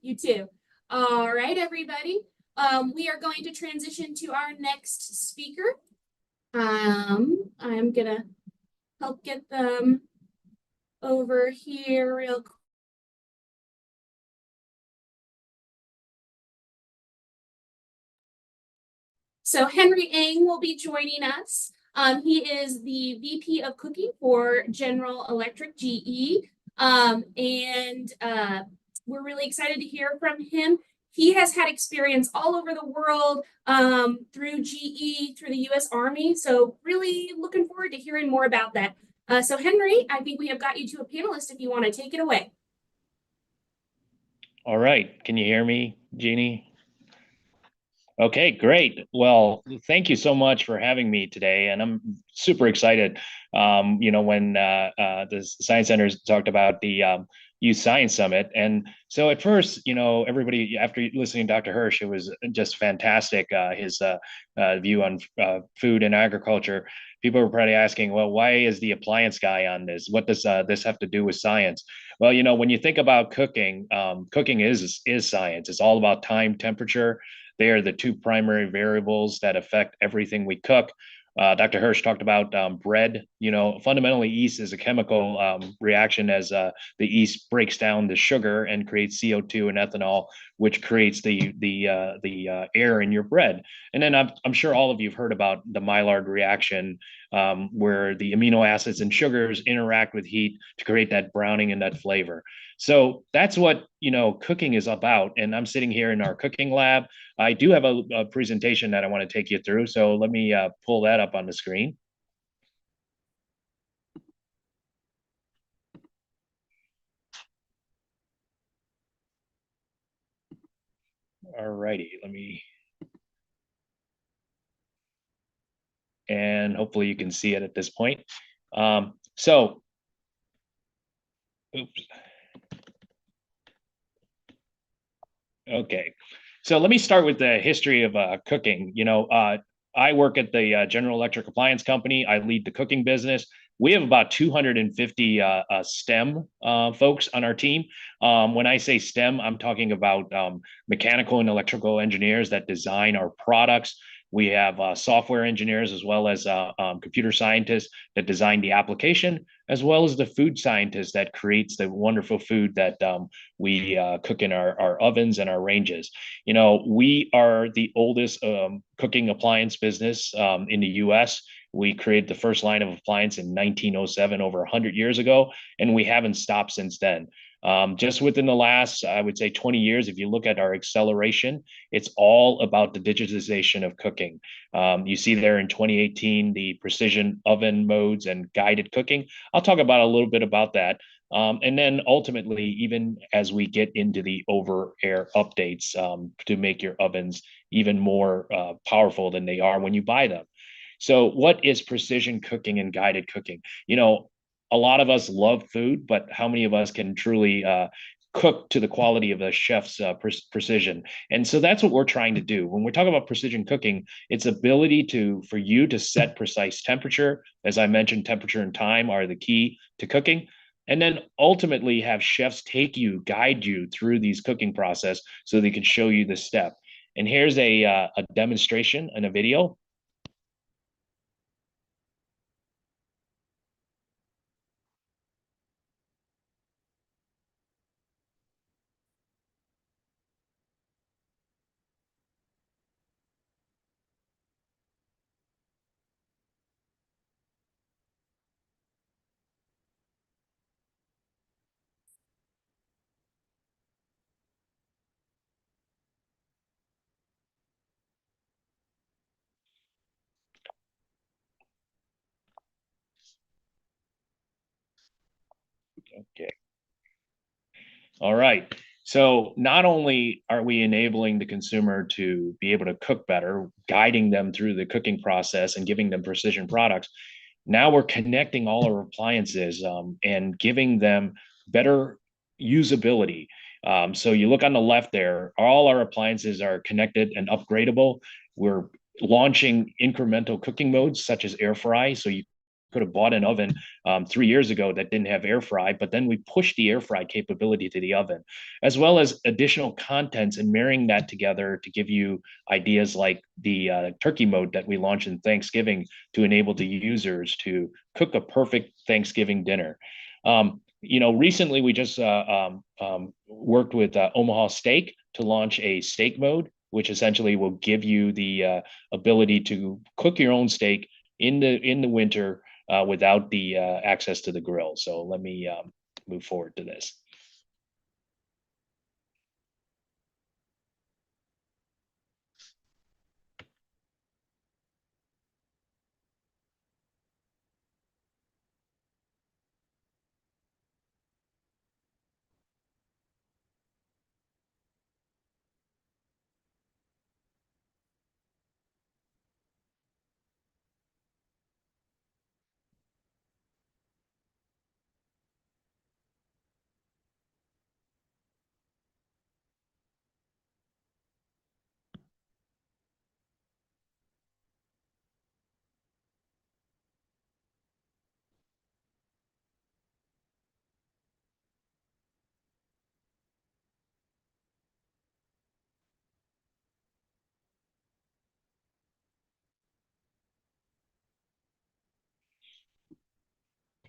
A: You too. All right, everybody. We are going to transition to our next speaker. I'm going to help get them over here real quick. So Henry Eng will be joining us. He is the VP of Cooking for General Electric, GE. We're really excited to hear from him. He has had experience all over the world through GE, through the US Army. So really looking forward to hearing more about that. So Henry, I think we have got you to a panelist if you want to take it away.
E: All right. Can you hear me, Jeannie? Okay, great. Well, thank you so much for having me today. And I'm super excited. When the Science Centers talked about the Youth Science Summit. And so at first, everybody, after listening to Dr. Hirsch, it was just fantastic, his view on food and agriculture. People were probably asking, well, why is the appliance guy on this? What does this have to do with science? Well, when you think about cooking, cooking is science. It's all about time, temperature. They are the two primary variables that affect everything we cook. Dr. Hirsch talked about bread. Fundamentally, yeast is a chemical reaction as the yeast breaks down the sugar and creates CO2 and ethanol, which creates the air in your bread. And then I'm sure all of you have heard about the Maillard reaction, where the amino acids and sugars interact with heat to create that browning and that flavor. So that's what cooking is about. And I'm sitting here in our cooking lab. I do have a presentation that I want to take you through. So let me pull that up on the screen. All righty, and hopefully you can see it at this point. Oops. Okay, so let me start with the history of cooking. I work at the General Electric Appliance Company. I lead the cooking business. We have about 250 STEM folks on our team. When I say STEM, I'm talking about mechanical and electrical engineers that design our products. We have software engineers as well as computer scientists that design the application, as well as the food scientist that creates the wonderful food that we cook in our ovens and our ranges. We are the oldest cooking appliance business in the US. We created the first line of appliance in 1907, over 100 years ago, and we haven't stopped since then. Just within the last, I would say 20 years, if you look at our acceleration, it's all about the digitization of cooking. You see there in 2018, the precision oven modes and guided cooking. I'll talk about a little bit about that. And then ultimately, even as we get into the over-air updates to make your ovens even more powerful than they are when you buy them. So what is precision cooking and guided cooking? A lot of us love food, but how many of us can truly cook to the quality of a chef's precision. And so that's what we're trying to do. When we talk about precision cooking, it's ability for you to set precise temperature. As I mentioned, temperature and time are the key to cooking. And then ultimately have chefs guide you through these cooking process so they can show you the step. And here's a demonstration and a video. Okay. All right. So not only are we enabling the consumer to be able to cook better, guiding them through the cooking process and giving them precision products, now we're connecting all our appliances and giving them better usability. So you look on the left there, all our appliances are connected and upgradable. We're launching incremental cooking modes such air fry. So you could have bought an oven 3 years ago that didn't have air fry, but then we pushed the air fry capability to the oven, as well as additional contents and marrying that together to give you ideas like the turkey mode that we launched in Thanksgiving to enable the users to cook a perfect Thanksgiving dinner. Recently we just worked with Omaha Steak to launch a steak mode, which essentially will give you the ability to cook your own steak in the winter without the access to the grill. So let me move forward to this.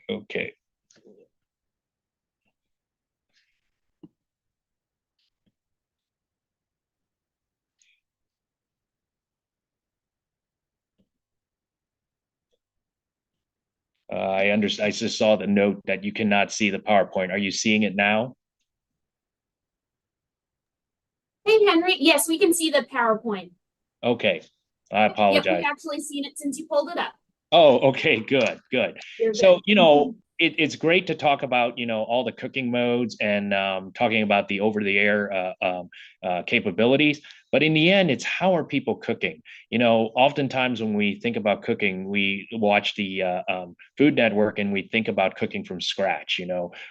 E: Okay. I understand. I just saw the note that you cannot see the PowerPoint. Are you seeing it now?
A: Hey, Henry. Yes, we can see the PowerPoint.
E: Okay. I
A: Yep,
E: apologize.
A: we've actually seen it since you pulled it up.
E: Oh, okay, good.
A: You're
E: So,
A: good.
E: it's great to talk about, all the cooking modes and talking about the over-the-air capabilities. But in the end, it's how are people cooking? Oftentimes when we think about cooking, we watch the Food Network and we think about cooking from scratch,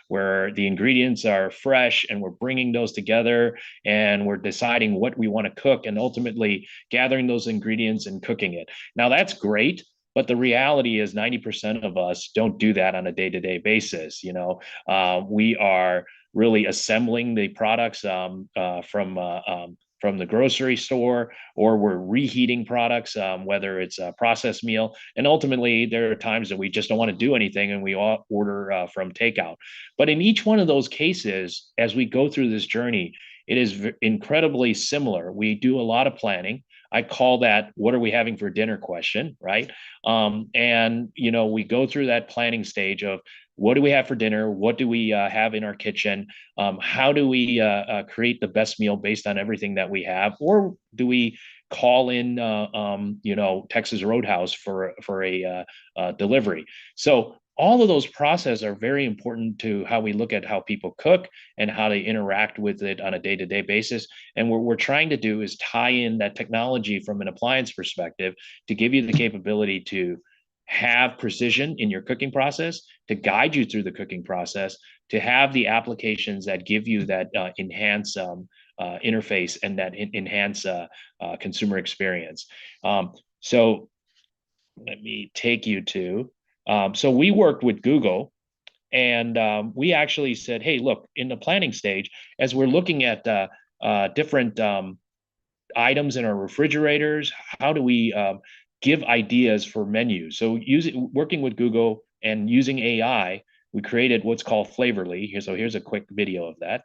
E: where the ingredients are fresh and we're bringing those together and we're deciding what we want to cook and ultimately gathering those ingredients and cooking it. Now, that's great. But the reality is 90% of us don't do that on a day-to-day basis. We are really assembling the products from the grocery store, or we're reheating products, whether it's a processed meal. And ultimately, there are times that we just don't want to do anything and we order from takeout. But in each one of those cases, as we go through this journey, it is incredibly similar. We do a lot of planning. I call that "what are we having for dinner" question, right? And we go through that planning stage of what do we have for dinner? What do we have in our kitchen? How do we create the best meal based on everything that we have? Or do we call in, Texas Roadhouse for a delivery? So all of those processes are very important to how we look at how people cook and how they interact with it on a day-to-day basis. And what we're trying to do is tie in that technology from an appliance perspective to give you the capability to have precision in your cooking process, to guide you through the cooking process, to have the applications that give you that enhanced interface and that enhance consumer experience. So let me take you to, so we worked with Google, and we actually said, hey, look, in the planning stage, as we're looking at different items in our refrigerators, how do we give ideas for menus? So working with Google and using AI, we created what's called Flavorly. So here's a quick video of that.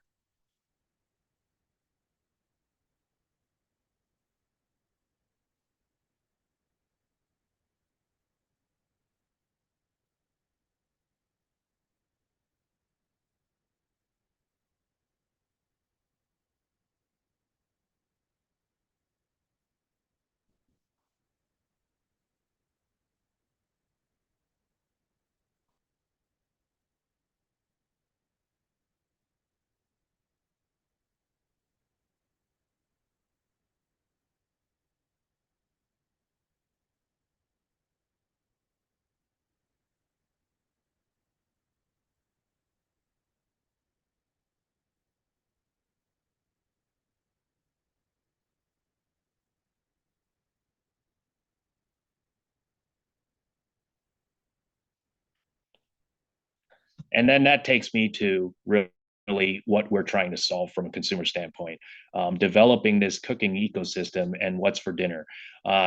E: And then that takes me to really what we're trying to solve from a consumer standpoint, developing this cooking ecosystem and what's for dinner.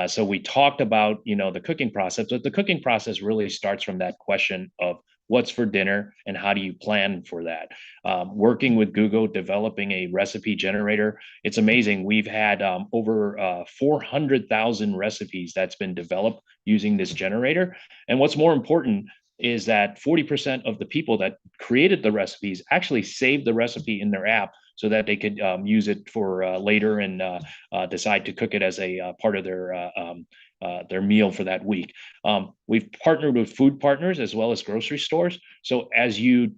E: So we talked about, the cooking process, but the cooking process really starts from that question of what's for dinner and how do you plan for that. Working with Google, developing a recipe generator, it's amazing. We've had over 400,000 recipes that's been developed using this generator. And what's more important is that 40% of the people that created the recipes actually saved the recipe in their app so that they could use it for later and decide to cook it as a part of their meal for that week. We've partnered with food partners as well as grocery stores. So as you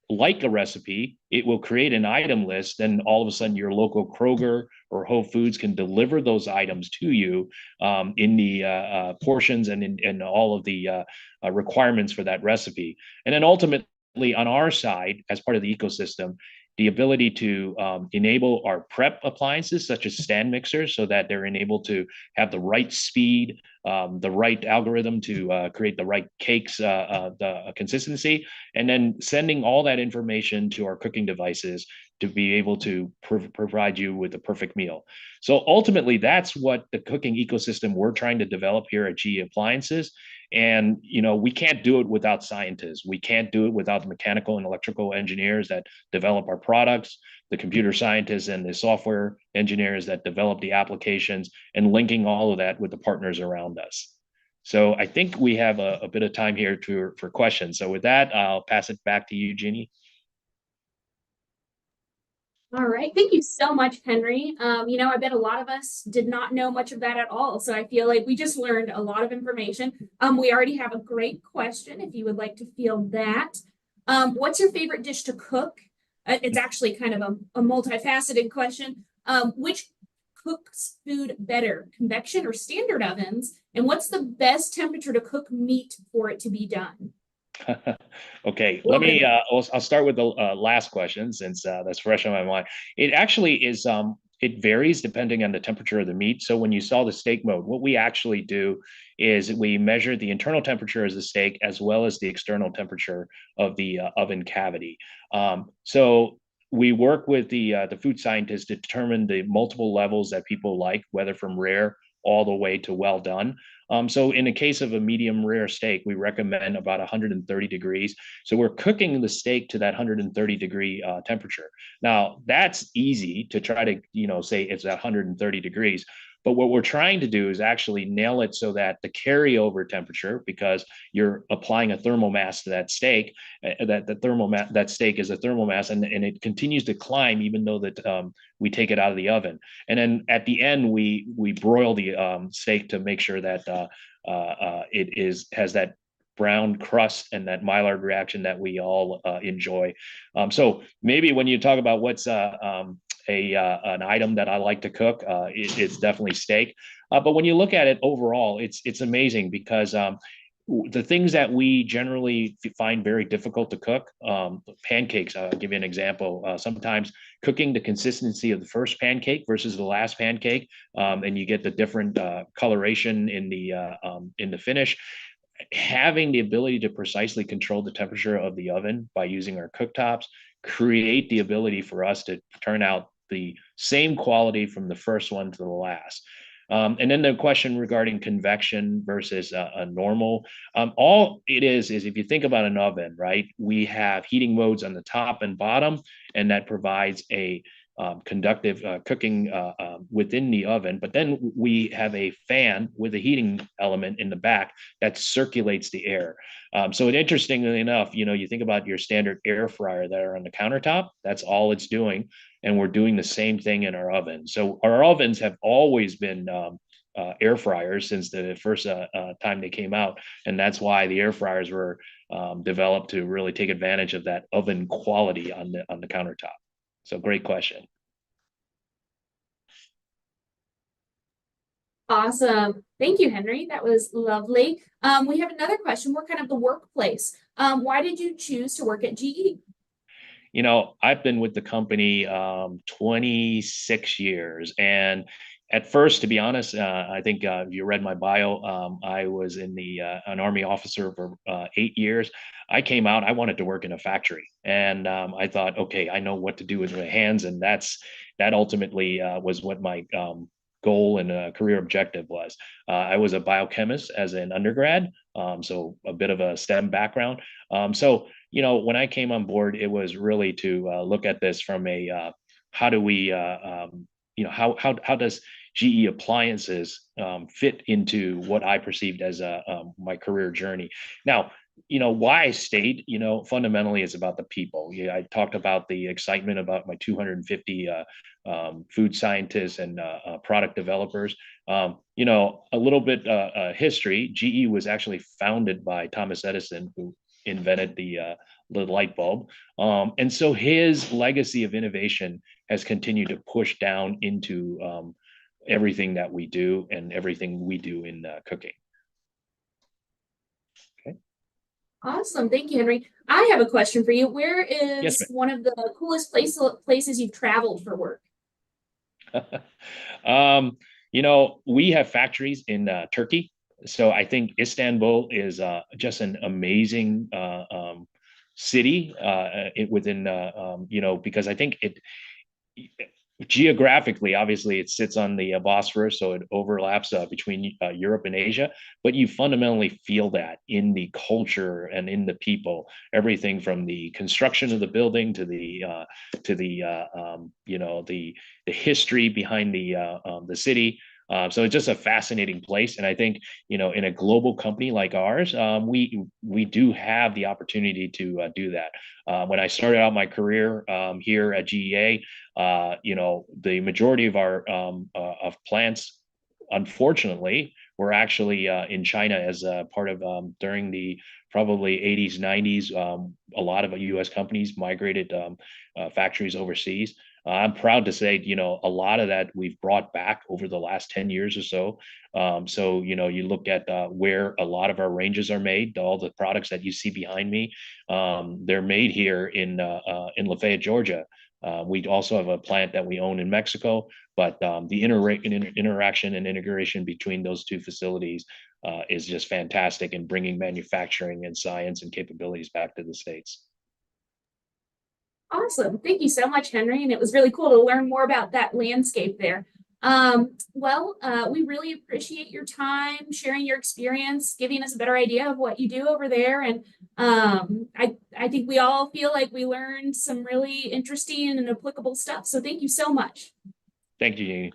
E: like a recipe, it will create an item list, and all of a sudden your local Kroger or Whole Foods can deliver those items to you in the portions and in all of the requirements for that recipe. And then ultimately on our side, as part of the ecosystem, the ability to enable our prep appliances, such as stand mixers, so that they're enabled to have the right speed, the right algorithm to create the right cakes, the consistency, and then sending all that information to our cooking devices to be able to provide you with the perfect meal. So ultimately, that's what the cooking ecosystem we're trying to develop here at GE Appliances. And we can't do it without scientists. We can't do it without the mechanical and electrical engineers that develop our products, the computer scientists and the software engineers that develop the applications, and linking all of that with the partners around us. So I think we have a bit of time here for questions. So with that, I'll pass it back to you, Jeannie.
A: All right. Thank you so much, Henry. I bet a lot of us did not know much of that at all. So I feel like we just learned a lot of information. We already have a great question if you would like to field that. What's your favorite dish to cook? It's actually kind of a multifaceted question. Which cooks food better, convection or standard ovens? And what's the best temperature to cook meat for it to be done?
E: Okay, let me, I'll start with the last question since that's fresh on my mind. It actually is, it varies depending on the temperature of the meat. So when you saw the steak mode, what we actually do is we measure the internal temperature of the steak as well as the external temperature of the oven cavity. So we work with the food scientists to determine the multiple levels that people like, whether from rare all the way to well done. So in the case of a medium rare steak, we recommend about 130 degrees. So we're cooking the steak to that 130 degree temperature. Now that's easy to try to, say it's at 130 degrees. But what we're trying to do is actually nail it so that the carryover temperature, because you're applying a thermal mass to that steak, that steak is a thermal mass, and it continues to climb even though that we take it out of the oven. And then at the end, we broil the steak to make sure that it has that brown crust and that Maillard reaction that we all enjoy. So maybe when you talk about what's an item that I like to cook, it's definitely steak. But when you look at it overall, it's amazing because the things that we generally find very difficult to cook, pancakes, I'll give you an example. Sometimes cooking the consistency of the first pancake versus the last pancake, and you get the different coloration in the finish. Having the ability to precisely control the temperature of the oven by using our cooktops create the ability for us to turn out the same quality from the first one to the last. And then the question regarding convection versus a normal, all it is if you think about an oven, right? We have heating modes on the top and bottom, and that provides a conductive cooking within the oven. But then we have a fan with a heating element in the back that circulates the air. So interestingly enough, you think about your standard air fryer that are on the countertop, that's all it's doing. And we're doing the same thing in our oven. So our ovens have always been air fryers since the first time they came out. And that's why the air fryers were developed to really take advantage of that oven quality on the countertop. So great question.
A: Awesome. Thank you, Henry. That was lovely. We have another question. We're kind of the workplace. Why did you choose to work at GE?
E: I've been with the company 26 years. And at first, to be honest, I think if you read my bio, I was in an Army officer for 8 years. I came out, I wanted to work in a factory. And I thought, okay, I know what to do with my hands. And that ultimately was what my goal and career objective was. I was a biochemist as an undergrad, so a bit of a STEM background. So when I came on board, it was really to look at this from a how do we, how does GE Appliances fit into what I perceived as my career journey. Now, why I stayed, fundamentally is about the people. I talked about the excitement about my 250 food scientists and product developers. A little bit history. GE was actually founded by Thomas Edison, who invented the light bulb. And so his legacy of innovation has continued to push down into everything that we do and everything we do in cooking. Okay.
A: Awesome. Thank you, Henry. I have a question for you. Where is
E: Yes,
A: one of the coolest places you've traveled for work?
E: We have factories in Turkey. So I think Istanbul is just an amazing city within, because I think it geographically, obviously, it sits on the Bosphorus, so it overlaps between Europe and Asia. But you fundamentally feel that in the culture and in the people, everything from the construction of the building to the history behind the city. So it's just a fascinating place, and I think in a global company like ours, we do have the opportunity to do that. When I started out my career here at GEA, the majority of our of plants, unfortunately, were actually in China as a part of during the probably 80s, 90s. A lot of U.S. companies migrated factories overseas. I'm proud to say, a lot of that we've brought back over the last 10 years or so. So, you look at where a lot of our ranges are made, all the products that you see behind me, they're made here in Lafayette, Georgia. We also have a plant that we own in Mexico, but the interaction and integration between those two facilities is just fantastic in bringing manufacturing and science and capabilities back to the States.
A: Awesome. Thank you so much, Henry. And it was really cool to learn more about that landscape there. We really appreciate your time, sharing your experience, giving us a better idea of what you do over there. And I think we all feel like we learned some really interesting and applicable stuff. So thank you so much.
E: Thank you, Jeannie.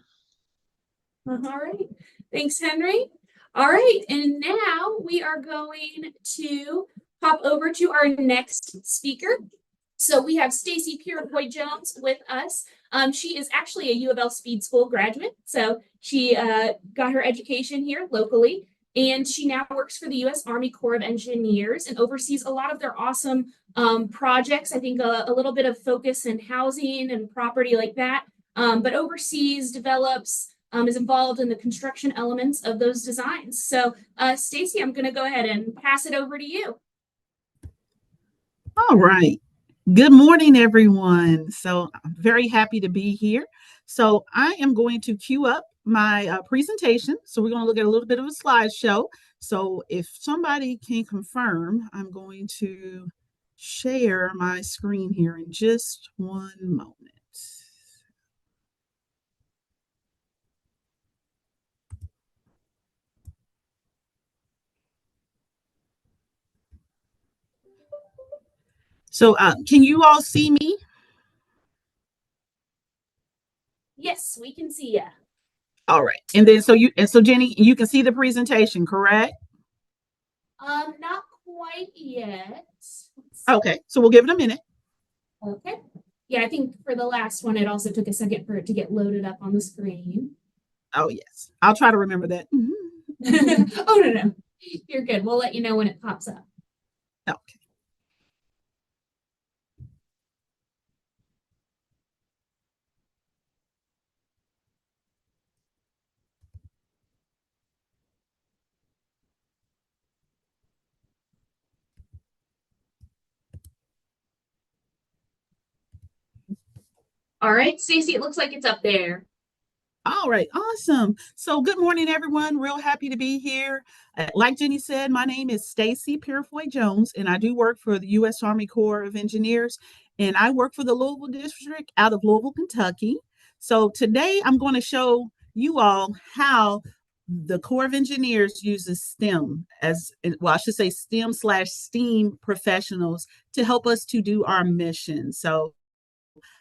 A: All right. Thanks, Henry. All right. And now we are going to hop over to our next speaker. So we have Stacey Purifoy-Jones with us. She is actually a U of L Speed School graduate. So she got her education here locally, and she now works for the U.S. Army Corps of Engineers and oversees a lot of their awesome projects. I think a little bit of focus in housing and property like that, but oversees, develops is involved in the construction elements of those designs. So, Stacey, I'm going to go ahead and pass it over to you.
F: All right. Good morning, everyone. So I'm very happy to be here. So I am going to queue up my presentation. So we're going to look at a little bit of a slideshow. So if somebody can confirm, I'm going to share my screen here in just one moment. So can you all see me?
A: Yes, we can see you.
F: All right. And then so Jenny, you can see the presentation, correct?
A: Not quite yet.
F: Okay. So we'll give it a minute.
A: Okay. Yeah, I think for the last one, it also took a second for it to get loaded up on the screen.
F: Oh, yes. I'll try to remember that.
A: Oh, no. You're good. We'll let you know when it pops up.
F: Okay.
A: All right, Stacey, it looks like it's up there.
F: All right, awesome. So good morning, everyone. Real happy to be here. Like Jenny said, my name is Stacey Purifoy-Jones, and I do work for the U.S. Army Corps of Engineers, and I work for the Louisville District out of Louisville, Kentucky. So today I'm going to show you all how the Corps of Engineers uses STEM I should say STEM/STEAM professionals to help us to do our mission. So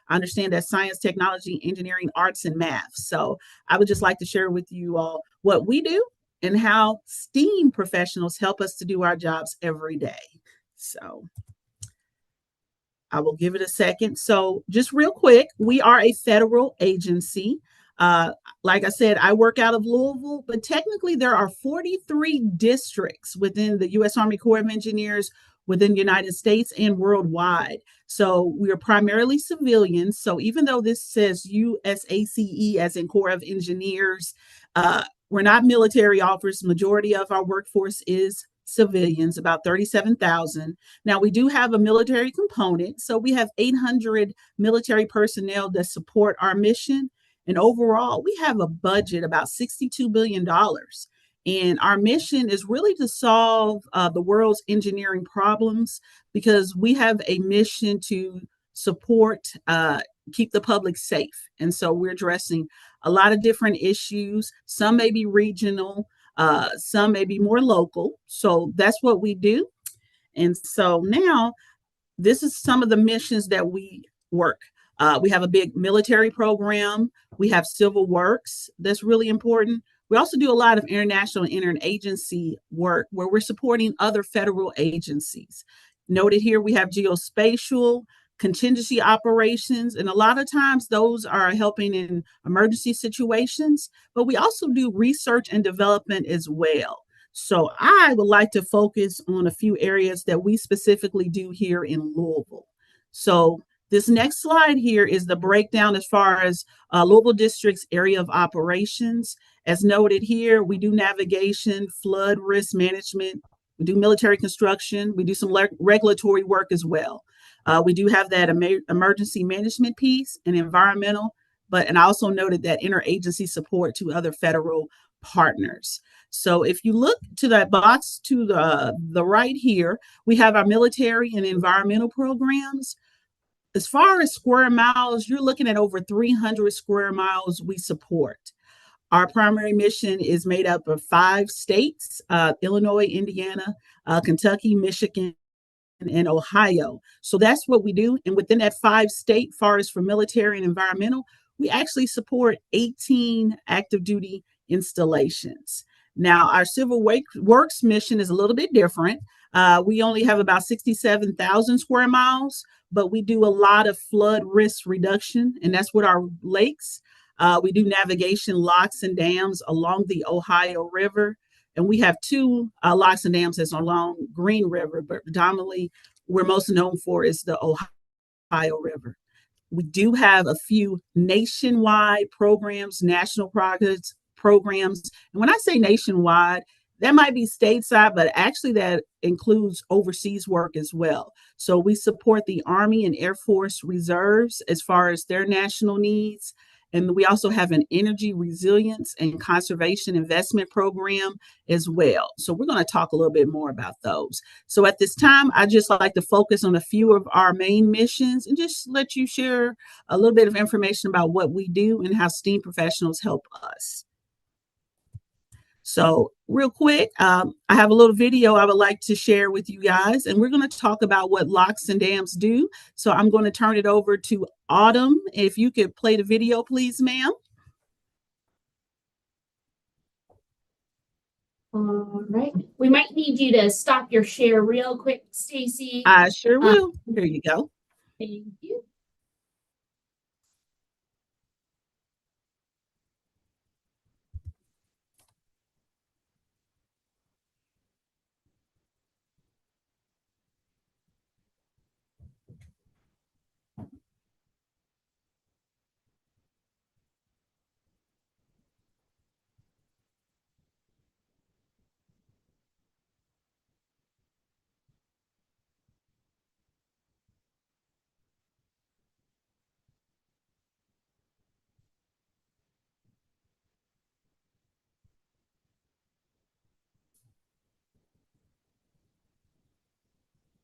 F: I understand that science, technology, engineering, arts, and math. So I would just like to share with you all what we do and how STEAM professionals help us to do our jobs every day. So I will give it a second. So just real quick, we are a federal agency. Like I said, I work out of Louisville, but technically there are 43 districts within the U.S. Army Corps of Engineers within the United States and worldwide. So we are primarily civilians. So even though this says USACE as in Corps of Engineers, we're not military officers. Majority of our workforce is civilians, about 37,000. Now we do have a military component. So we have 800 military personnel that support our mission. And overall, we have a budget about $62 billion. And our mission is really to solve the world's engineering problems because we have a mission to support, keep the public safe. And so we're addressing a lot of different issues. Some may be regional, some may be more local. So that's what we do. And so now this is some of the missions that we work. We have a big military program. We have civil works. That's really important. We also do a lot of international and interagency work where we're supporting other federal agencies. Noted here, we have geospatial, contingency operations, and a lot of times those are helping in emergency situations, but we also do research and development as well. So I would like to focus on a few areas that we specifically do here in Louisville. So this next slide here is the breakdown as far as Louisville District's area of operations. As noted here, we do navigation, flood risk management, we do military construction, we do some regulatory work as well. We do have that emergency management piece and environmental, and I also noted that interagency support to other federal partners. So if you look to that box to the right here, we have our military and environmental programs. As far as square miles, you're looking at over 300 square miles we support. Our primary mission is made up of 5 states, Illinois, Indiana, Kentucky, Michigan, and Ohio. So that's what we do. And within that 5-state, far as for military and environmental, we actually support 18 active duty installations. Now, our civil works mission is a little bit different. We only have about 67,000 square miles, but we do a lot of flood risk reduction, and that's with our lakes. We do navigation locks and dams along the Ohio River, and we have 2 locks and dams that's along Green River, but predominantly we're most known for is the Ohio River. We do have a few nationwide programs, national programs. And when I say nationwide, that might be stateside, but actually that includes overseas work as well. So we support the Army and Air Force Reserves as far as their national needs. And we also have an energy resilience and conservation investment program as well. So we're going to talk a little bit more about those. So at this time, I just like to focus on a few of our main missions and just let you share a little bit of information about what we do and how STEAM professionals help us. So real quick, I have a little video I would like to share with you guys, and we're going to talk about what locks and dams do. So I'm going to turn it over to Autumn. If you could play the video, please, ma'am.
A: All right. We might need you to stop your share real quick, Stacey.
F: I sure will. Here you go.
A: Thank you.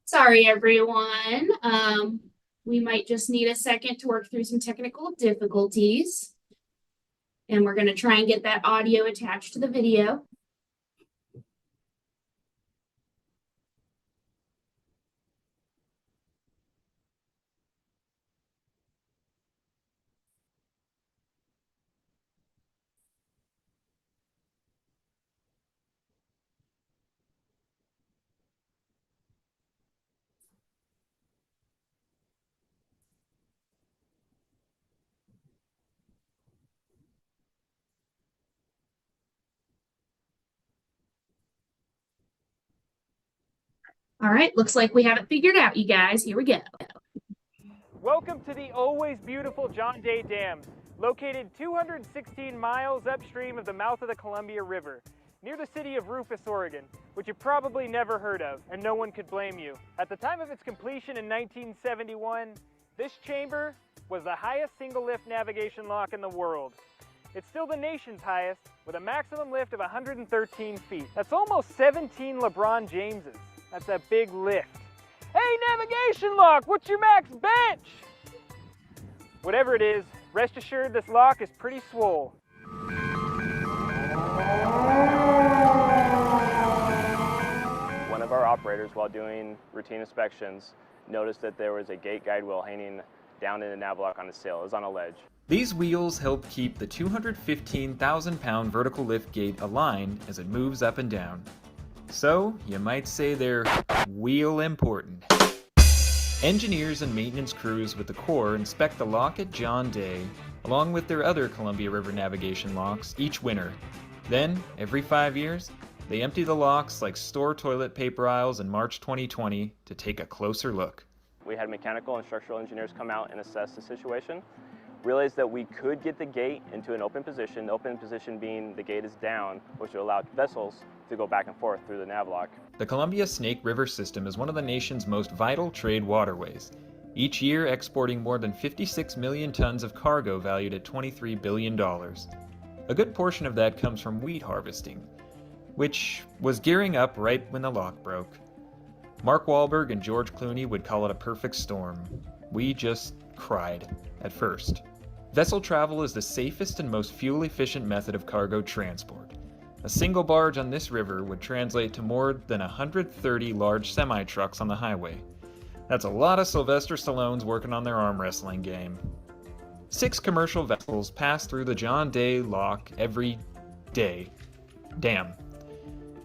A: Sorry, everyone. We might just need a second to work through some technical difficulties. And we're going to try and get that audio attached to the video. All right, looks like we have it figured out, you guys. Here we go.
G: Welcome to the always beautiful John Day Dam, located 216 miles upstream of the mouth of the Columbia River, near the city of Rufus, Oregon, which you've probably never heard of, and no one could blame you. At the time of its completion in 1971, this chamber was the highest single-lift navigation lock in the world. It's still the nation's highest, with a maximum lift of 113 feet. That's almost 17 LeBron Jameses. That's a big lift. Hey, navigation lock, what's your max bench? Whatever it is, rest assured this lock is pretty swole.
H: One of our operators, while doing routine inspections, noticed that there was a gate guide wheel hanging down in the nav lock on the sail. It was on a ledge.
I: These wheels help keep the 215,000-pound vertical lift gate aligned as it moves up and down. So, you might say they're wheel important. Engineers and maintenance crews with the Corps inspect the lock at John Day, along with their other Columbia River navigation locks, each winter. Then, every 5 years, they empty the locks like store toilet paper aisles in March 2020 to take a closer look.
H: We had mechanical and structural engineers come out and assess the situation, realized that we could get the gate into an open position, the open position being the gate is down, which would allow vessels to go back and forth through the nav lock.
I: The Columbia Snake River system is one of the nation's most vital trade waterways, each year exporting more than 56 million tons of cargo valued at $23 billion. A good portion of that comes from wheat harvesting, which was gearing up right when the lock broke. Mark Wahlberg and George Clooney would call it a perfect storm. We just cried at first. Vessel travel is the safest and most fuel-efficient method of cargo transport. A single barge on this river would translate to more than 130 large semi-trucks on the highway. That's a lot of Sylvester Stallones working on their arm wrestling game. 6 commercial vessels pass through the John Day lock every day. Damn.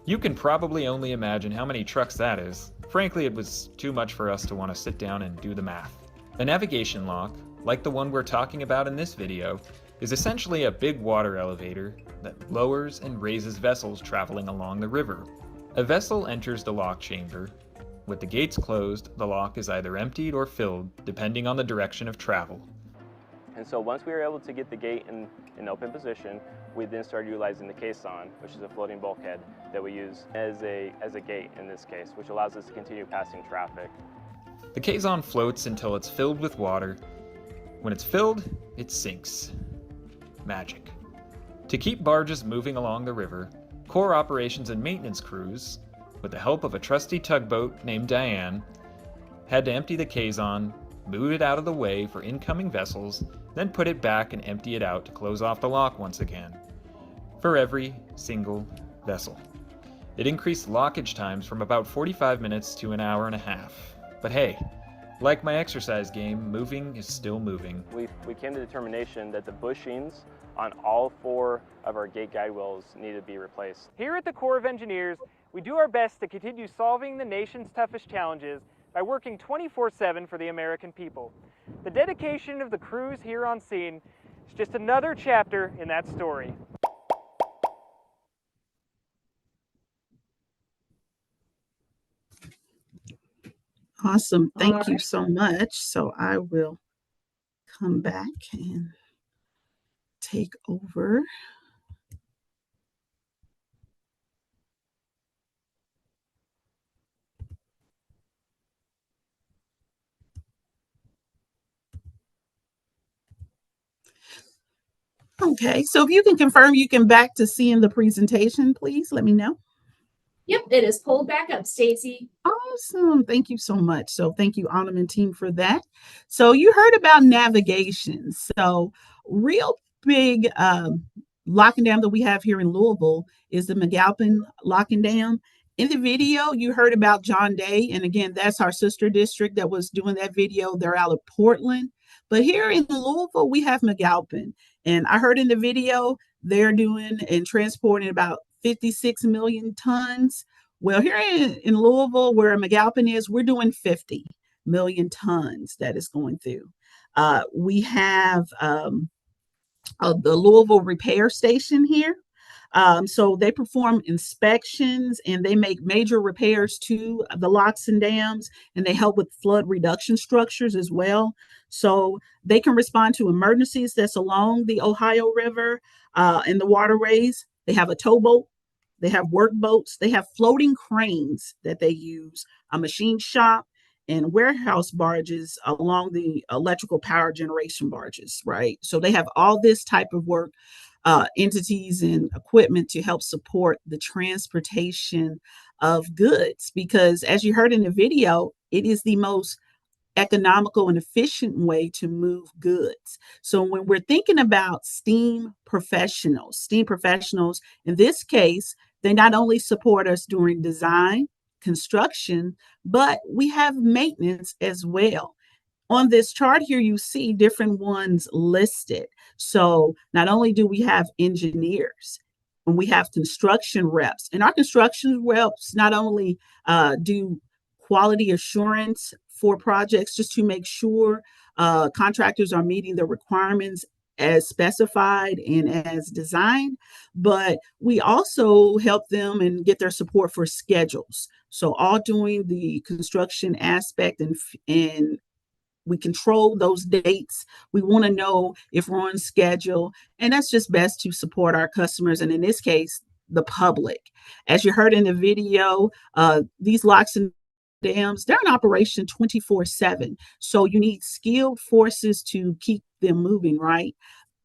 I: You can probably only imagine how many trucks that is. Frankly, it was too much for us to want to sit down and do the math. A navigation lock, like the one we're talking about in this video, is essentially a big water elevator that lowers and raises vessels traveling along the river. A vessel enters the lock chamber, With the gates closed, the lock is either emptied or filled, depending on the direction of travel.
H: And so once we were able to get the gate in open position, we then started utilizing the caisson, which is a floating bulkhead that we use as a gate in this case, which allows us to continue passing traffic.
I: The caisson floats until it's filled with water. When it's filled, it sinks. Magic. To keep barges moving along the river, Corps operations and maintenance crews, with the help of a trusty tugboat named Diane, had to empty the caisson, move it out of the way for incoming vessels, then put it back and empty it out to close off the lock once again, for every single vessel. It increased lockage times from about 45 minutes to an hour and a half. But hey, like my exercise game, moving is still moving.
H: We came to the determination that the bushings on all 4 of our gate guide wheels needed to be replaced.
G: Here at the Corps of Engineers, we do our best to continue solving the nation's toughest challenges by working 24/7 for the American people. The dedication of the crews here on scene is just another chapter in that story.
F: Awesome. Thank you so much. So I will come back and take over. Okay, so if you can confirm you can back to seeing the presentation, please let me know.
A: Yep, it is pulled back up, Stacey.
F: Awesome. Thank you so much. So thank you, Ottoman team, for that. So you heard about navigation. So real big lock and dam that we have here in Louisville is the McAlpin Lock and Dam. In the video, you heard about John Day. And again, that's our sister district that was doing that video. They're out of Portland. But here in Louisville, we have McAlpin. And I heard in the video, they're doing and transporting about 56 million tons. Well, here in Louisville, where McAlpin is, we're doing 50 million tons that is going through. We have the Louisville Repair Station here. So they perform inspections and they make major repairs to the locks and dams, and they help with flood reduction structures as well. So they can respond to emergencies that's along the Ohio River and the waterways. They have a towboat, they have work boats, they have floating cranes that they use, a machine shop, and warehouse barges along the electrical power generation barges, right? So they have all this type of work, entities and equipment to help support the transportation of goods, because as you heard in the video, it is the most economical and efficient way to move goods. So when we're thinking about STEAM professionals, in this case, they not only support us during design, construction, but we have maintenance as well. On this chart here, you see different ones listed. So not only do we have engineers, and we have construction reps, and our construction reps not only do quality assurance for projects just to make sure contractors are meeting the requirements as specified and as designed, but we also help them and get their support for schedules. So all doing the construction aspect, and we control those dates. We want to know if we're on schedule, and that's just best to support our customers, and in this case, the public. As you heard in the video, these locks and dams, they're in operation 24/7. So you need skilled forces to keep them moving, right?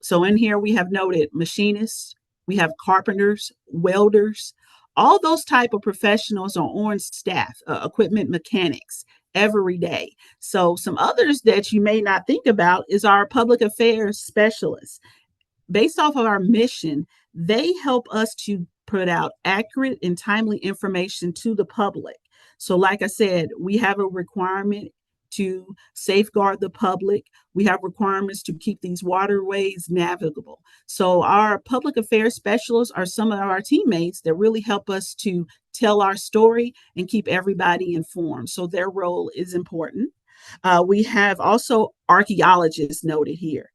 F: So in here, we have noted machinists, we have carpenters, welders, all those type of professionals are on staff, equipment mechanics every day. So some others that you may not think about is our public affairs specialists. Based off of our mission, they help us to put out accurate and timely information to the public. So like I said, we have a requirement to safeguard the public. We have requirements to keep these waterways navigable. So our public affairs specialists are some of our teammates that really help us to tell our story and keep everybody informed. So their role is important. We have also archaeologists noted here.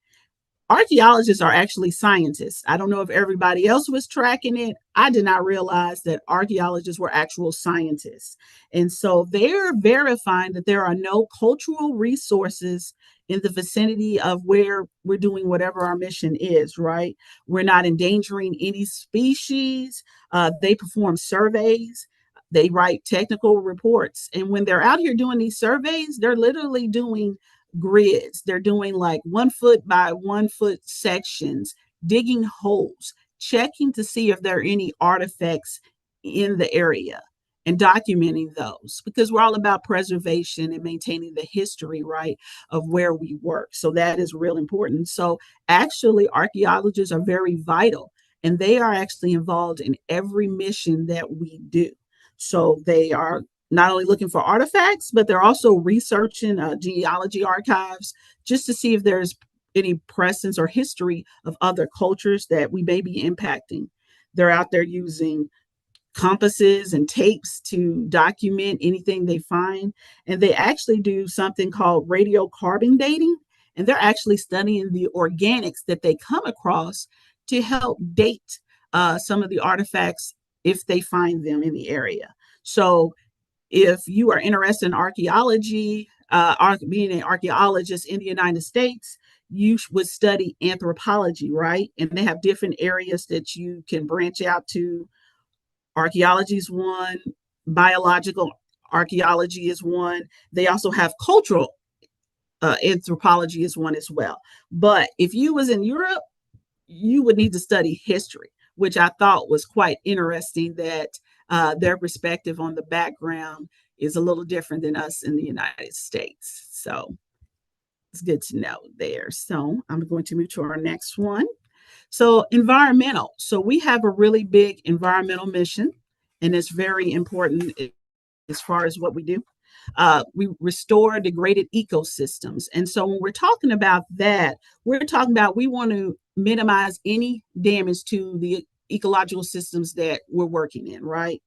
F: archaeologists are actually scientists. I don't know if everybody else was tracking it. I did not realize that archaeologists were actual scientists. And so they're verifying that there are no cultural resources in the vicinity of where we're doing whatever our mission is, right? We're not endangering any species. They perform surveys. They write technical reports. And when they're out here doing these surveys, they're literally doing grids. They're doing like 1 foot by 1 foot sections, digging holes, checking to see if there are any artifacts in the area and documenting those, because we're all about preservation and maintaining the history, right, of where we work. So that is real important. So actually, archaeologists are very vital, and they are actually involved in every mission that we do. So they are not only looking for artifacts, but they're also researching genealogy archives just to see if there's any presence or history of other cultures that we may be impacting. They're out there using compasses and tapes to document anything they find. And they actually do something called radiocarbon dating. And they're actually studying the organics that they come across to help date some of the artifacts if they find them in the area. So if you are interested in archaeology, being an archaeologist in the United States, you would study anthropology, right? And they have different areas that you can branch out to. Archaeology is one, biological archaeology is one. They also have cultural anthropology is one as well. But if you was in Europe, you would need to study history, which I thought was quite interesting that their perspective on the background is a little different than us in the United States. So it's good to know there. So I'm going to move to our next one. So environmental. So we have a really big environmental mission, and it's very important as far as what we do. We restore degraded ecosystems. And so when we're talking about that, we're talking about we want to minimize any damage to the ecological systems that we're working in, right?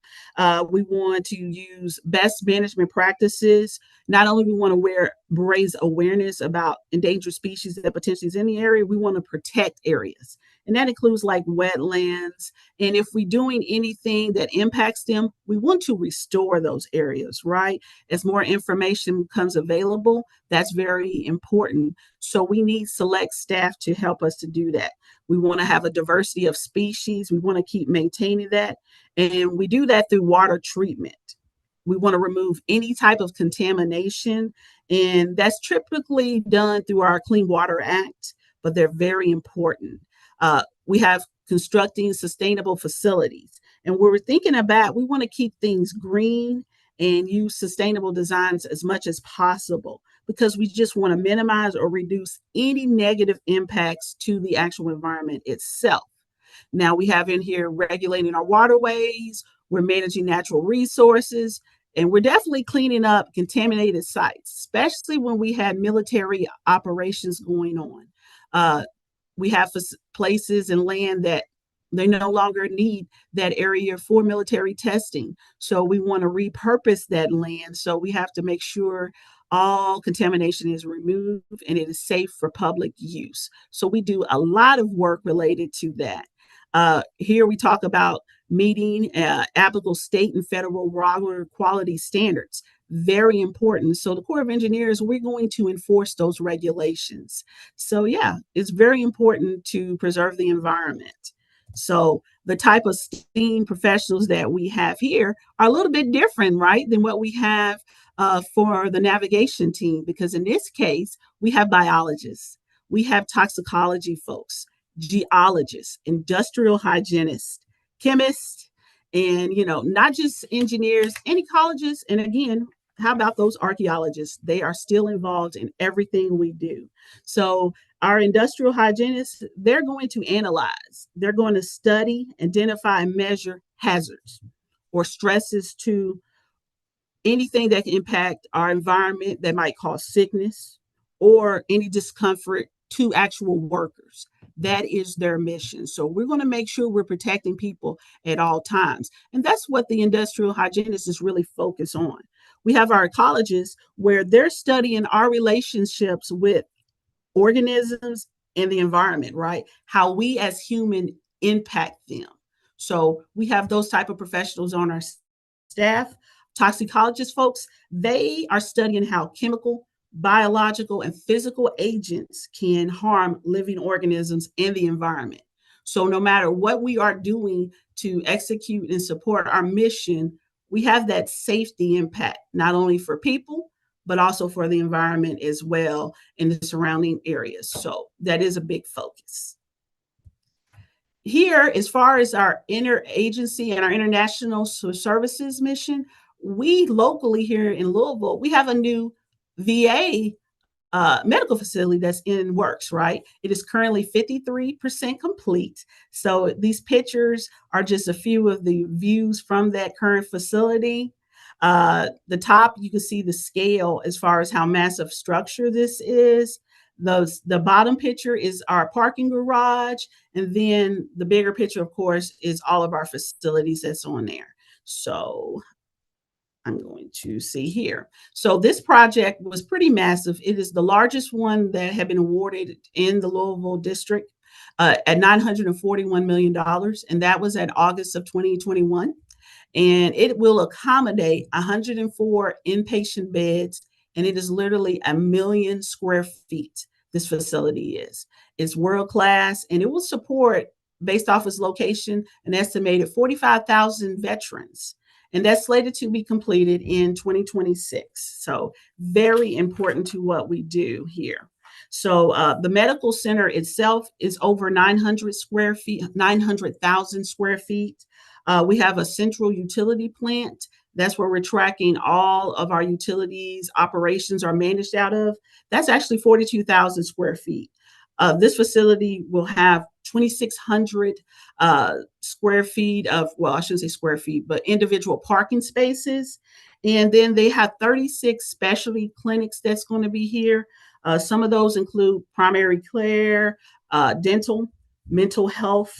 F: We want to use best management practices. Not only we want to raise awareness about endangered species that potentially is in the area, we want to protect areas. And that includes like wetlands. And if we're doing anything that impacts them, we want to restore those areas, right? As more information becomes available, that's very important. So we need select staff to help us to do that. We want to have a diversity of species. We want to keep maintaining that. And we do that through water treatment. We want to remove any type of contamination. And that's typically done through our Clean Water Act, but they're very important. We have constructing sustainable facilities. And we're thinking about, we want to keep things green and use sustainable designs as much as possible, because we just want to minimize or reduce any negative impacts to the actual environment itself. Now we have in here regulating our waterways, we're managing natural resources, and we're definitely cleaning up contaminated sites, especially when we had military operations going on. We have places and land that they no longer need that area for military testing. So we want to repurpose that land. So we have to make sure all contamination is removed and it is safe for public use. So we do a lot of work related to that. Here we talk about meeting applicable state and federal water quality standards. Very important. So the Corps of Engineers, we're going to enforce those regulations. So yeah, it's very important to preserve the environment. So the type of STEAM professionals that we have here are a little bit different, right, than what we have for the navigation team, because in this case, we have biologists, we have toxicology folks, geologists, industrial hygienists, chemists, and, not just engineers and ecologists. And again, how about those archaeologists? They are still involved in everything we do. So our industrial hygienists, they're going to analyze, they're going to study, identify, and measure hazards or stresses to anything that can impact our environment that might cause sickness or any discomfort to actual workers. That is their mission. So we're going to make sure we're protecting people at all times. And that's what the industrial hygienists is really focused on. We have our ecologists where they're studying our relationships with organisms and the environment, right? How we as human impact them. So we have those type of professionals on our staff. Toxicologist folks, they are studying how chemical, biological, and physical agents can harm living organisms and the environment. So no matter what we are doing to execute and support our mission, we have that safety impact, not only for people, but also for the environment as well in the surrounding areas. So that is a big focus. Here, as far as our interagency and our international services mission, we locally here in Louisville, we have a new VA medical facility that's in works, right? It is currently 53% complete. So these pictures are just a few of the views from that current facility. The top, you can see the scale as far as how massive structure this is. The bottom picture is our parking garage. And then the bigger picture, of course, is all of our facilities that's on there. So I'm going to see here. So this project was pretty massive. It is the largest one that had been awarded in the Louisville district at $941 million. And that was at August of 2021. And it will accommodate 104 inpatient beds. And it is literally 1 million square feet. This facility is. It's world-class, and it will support, based off its location, an estimated 45,000 veterans. And that's slated to be completed in 2026. So very important to what we do here. So the medical center itself is over 900 square feet, 900,000 square feet. We have a central utility plant. That's where we're tracking all of our utilities operations are managed out of. That's actually 42,000 square feet. This facility will have 2,600 square feet of, well, I shouldn't say square feet, but individual parking spaces. And then they have 36 specialty clinics that's going to be here. Some of those include primary care, dental, mental health,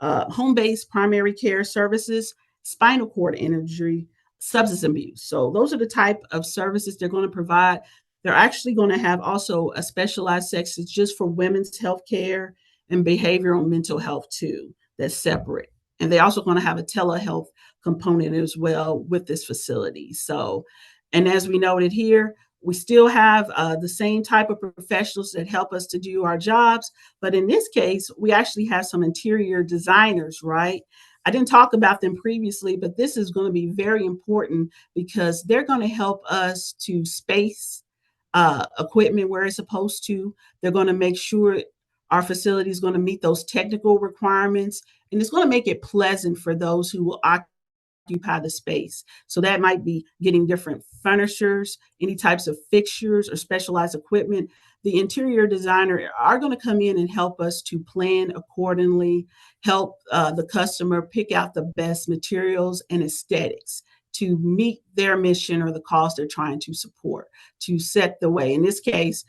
F: home-based primary care services, spinal cord injury, substance abuse. So those are the type of services they're going to provide. They're actually going to have also a specialized section just for women's health care and behavioral mental health too. That's separate. And they're also going to have a telehealth component as well with this facility. So, and as we noted here, we still have the same type of professionals that help us to do our jobs. But in this case, we actually have some interior designers, right? I didn't talk about them previously, but this is going to be very important because they're going to help us to space equipment where it's supposed to. They're going to make sure our facility is going to meet those technical requirements, and it's going to make it pleasant for those who will occupy the space. So that might be getting different furnitures, any types of fixtures or specialized equipment. The interior designer are going to come in and help us to plan accordingly, help the customer pick out the best materials and aesthetics to meet their mission or the cause they're trying to support, to set the way. In this case,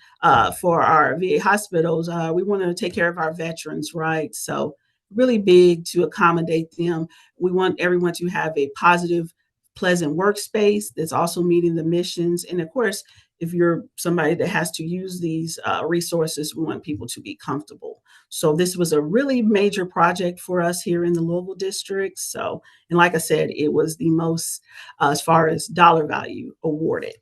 F: for our VA hospitals, we want to take care of our veterans, right? So really big to accommodate them. We want everyone to have a positive, pleasant workspace that's also meeting the missions. And of course, if you're somebody that has to use these resources, we want people to be comfortable. So this was a really major project for us here in the Louisville district. So, and like I said, it was the most, as far as dollar value, awarded.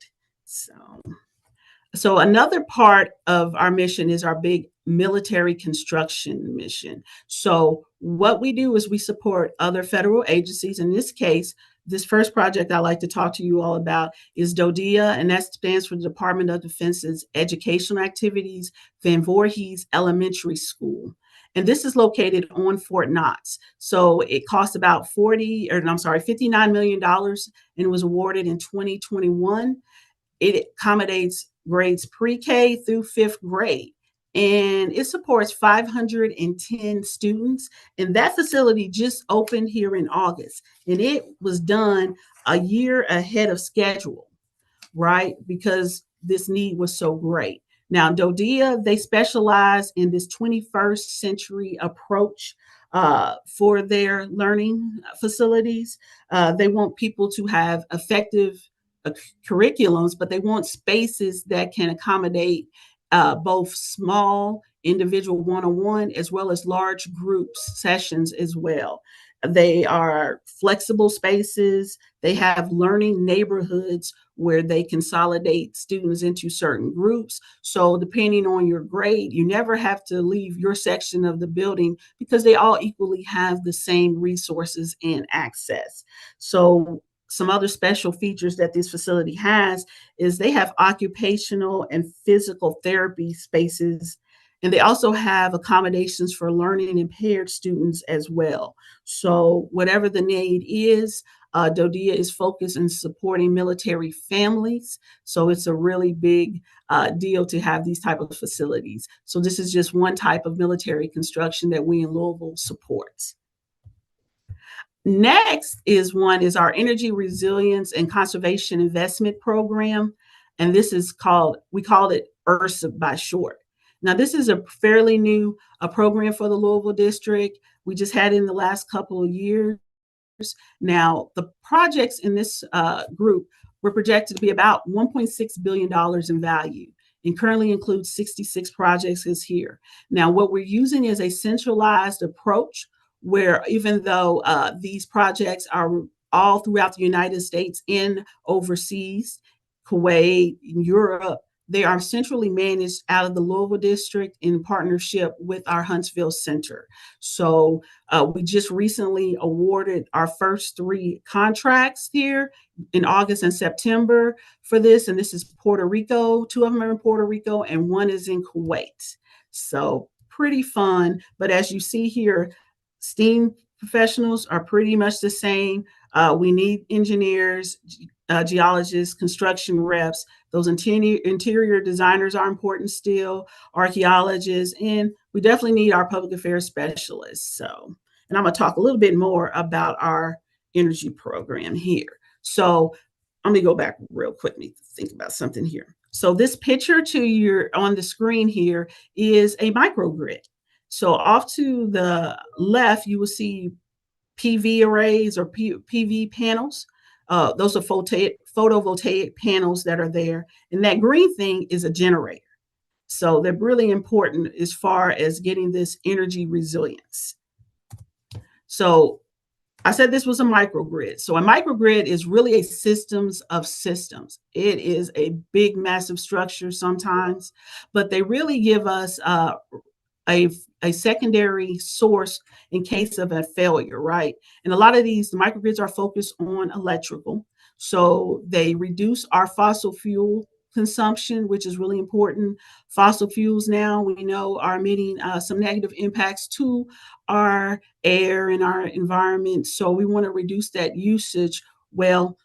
F: So another part of our mission is our big military construction mission. So what we do is we support other federal agencies. In this case, this first project I'd like to talk to you all about is DODEA, and that stands for the Department of Defense's Educational Activities, Van Voorhees Elementary School. And this is located on Fort Knox. So it cost about $59 million, and it was awarded in 2021. It accommodates grades pre-K through 5th grade. And it supports 510 students. And that facility just opened here in August. And it was done a year ahead of schedule, right? Because this need was so great. Now, DODEA, they specialize in this 21st century approach for their learning facilities. They want people to have effective curriculums, but they want spaces that can accommodate both small individual one-on-one, as well as large groups sessions as well. They are flexible spaces. They have learning neighborhoods where they consolidate students into certain groups. So depending on your grade, you never have to leave your section of the building because they all equally have the same resources and access. So some other special features that this facility has is they have occupational and physical therapy spaces, and they also have accommodations for learning impaired students as well. So whatever the need is, DODEA is focused on supporting military families. So it's a really big deal to have these type of facilities. So this is just one type of military construction that we in Louisville supports. Next is our energy resilience and conservation investment program. And this is we call it ERSA by short. Now, this is a fairly new program for the Louisville district. We just had it in the last couple of years. Now, the projects in this group were projected to be about $1.6 billion in value and currently includes 66 projects is here. Now, what we're using is a centralized approach where even though these projects are all throughout the United States and overseas, Kuwait, Europe, they are centrally managed out of the Louisville district in partnership with our Huntsville Center. So we just recently awarded our first 3 contracts here in August and September for this. And this is Puerto Rico. 2 of them are in Puerto Rico and 1 is in Kuwait. So pretty fun. But as you see here, STEAM professionals are pretty much the same. We need engineers, geologists, construction reps. Those interior designers are important still, archaeologists, and we definitely need our public affairs specialists. So, and I'm going to talk a little bit more about our energy program here. So let me go back real quickly to think about something here. So this picture on the screen here is a microgrid. So off to the left, you will see PV arrays or PV panels. Those are photovoltaic panels that are there. And that green thing is a generator. So they're really important as far as getting this energy resilience. So I said this was a microgrid. So a microgrid is really a systems of systems. It is a big, massive structure sometimes, but they really give us a secondary source in case of a failure, right? And a lot of these microgrids are focused on electrical. So they reduce our fossil fuel consumption, which is really important. Fossil fuels now we know are emitting some negative impacts to our air and our environment. So we want to reduce that usage. Well,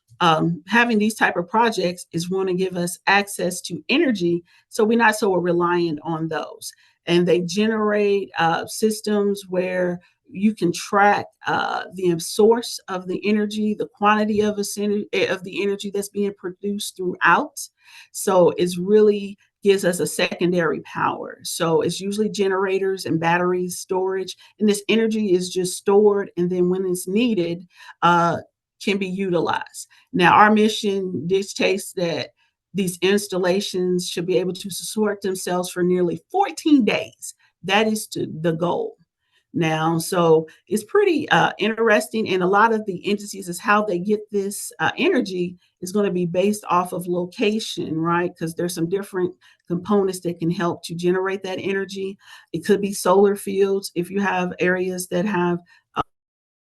F: having these type of projects is going to give us access to energy, so we're not so reliant on those. And they generate systems where you can track the source of the energy, the quantity of the energy that's being produced throughout. So it's really gives us a secondary power. So it's usually generators and batteries storage, and this energy is just stored, and then when it's needed, can be utilized. Now, our mission dictates that these installations should be able to support themselves for nearly 14 days. That is the goal. Now, so it's pretty interesting, and a lot of the entities is how they get this energy is going to be based off of location, right? Because there's some different components that can help to generate that energy. It could be solar fields if you have areas that have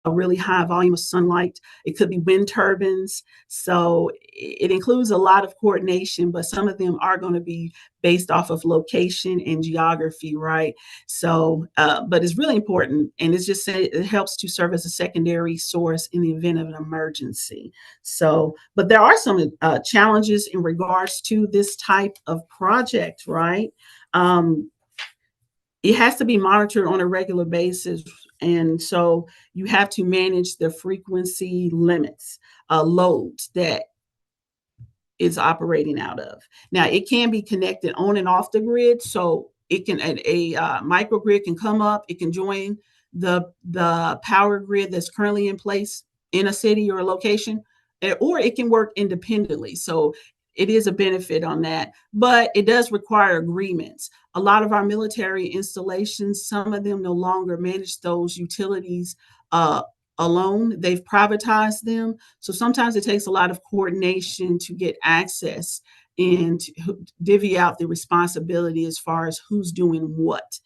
F: a really high volume of sunlight. It could be wind turbines. So it includes a lot of coordination, but some of them are going to be based off of location and geography, right? So, but it's really important. And it's just, it helps to serve as a secondary source in the event of an emergency. So, but there are some challenges in regards to this type of project, right? It has to be monitored on a regular basis. And so you have to manage the frequency limits, loads that is operating out of. Now, it can be connected on and off the grid. So it can, a microgrid can come up, it can join the power grid that's currently in place in a city or a location, or it can work independently. So it is a benefit on that, but it does require agreements. A lot of our military installations, some of them no longer manage those utilities alone. They've privatized them. So sometimes it takes a lot of coordination to get access and to divvy out the responsibility as far as who's doing what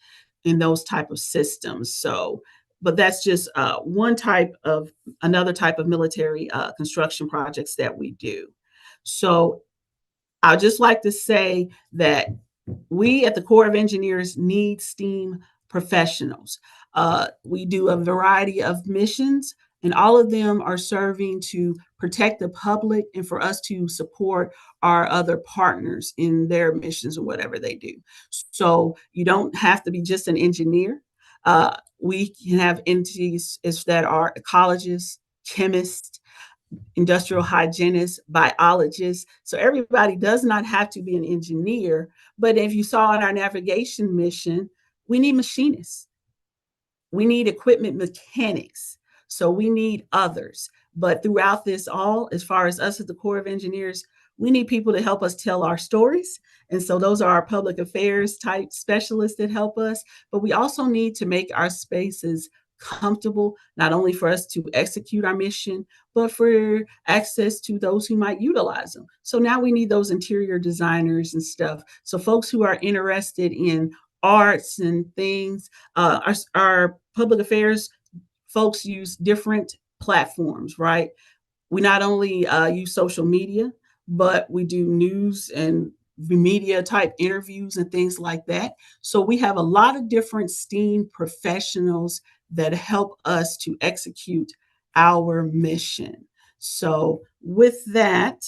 F: in those type of systems. So, but that's just another type of military construction projects that we do. So I'd just like to say that we at the Corps of Engineers need STEAM professionals. We do a variety of missions, and all of them are serving to protect the public and for us to support our other partners in their missions or whatever they do. So you don't have to be just an engineer. We can have entities that are ecologists, chemists, industrial hygienists, biologists. So everybody does not have to be an engineer. But if you saw in our navigation mission, we need machinists. We need equipment mechanics. So we need others. But throughout this all, as far as us at the Corps of Engineers, we need people to help us tell our stories. And so those are our public affairs type specialists that help us. But we also need to make our spaces comfortable, not only for us to execute our mission, but for access to those who might utilize them. So now we need those interior designers and stuff. So folks who are interested in arts and things, our public affairs folks use different platforms, right? We not only use social media, but we do news and media type interviews and things like that. So we have a lot of different STEAM professionals that help us to execute our mission. So with that,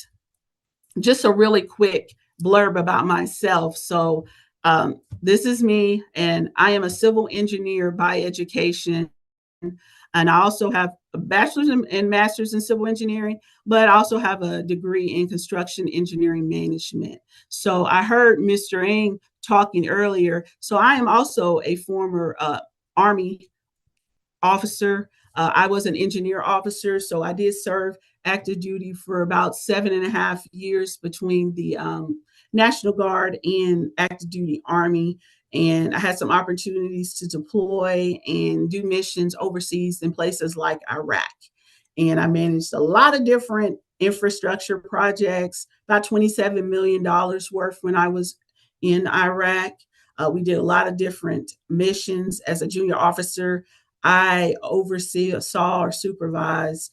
F: just a really quick blurb about myself. So this is me, and I am a civil engineer by education. And I also have a bachelor's and master's in civil engineering, but I also have a degree in construction engineering management. So I heard Mr. Eng talking earlier. So I am also a former Army officer. I was an engineer officer, so I did serve active duty for about 7.5 years between the National Guard and active duty Army. And I had some opportunities to deploy and do missions overseas in places like Iraq. And I managed a lot of different infrastructure projects, about $27 million worth when I was in Iraq. We did a lot of different missions. As a junior officer, I saw or supervised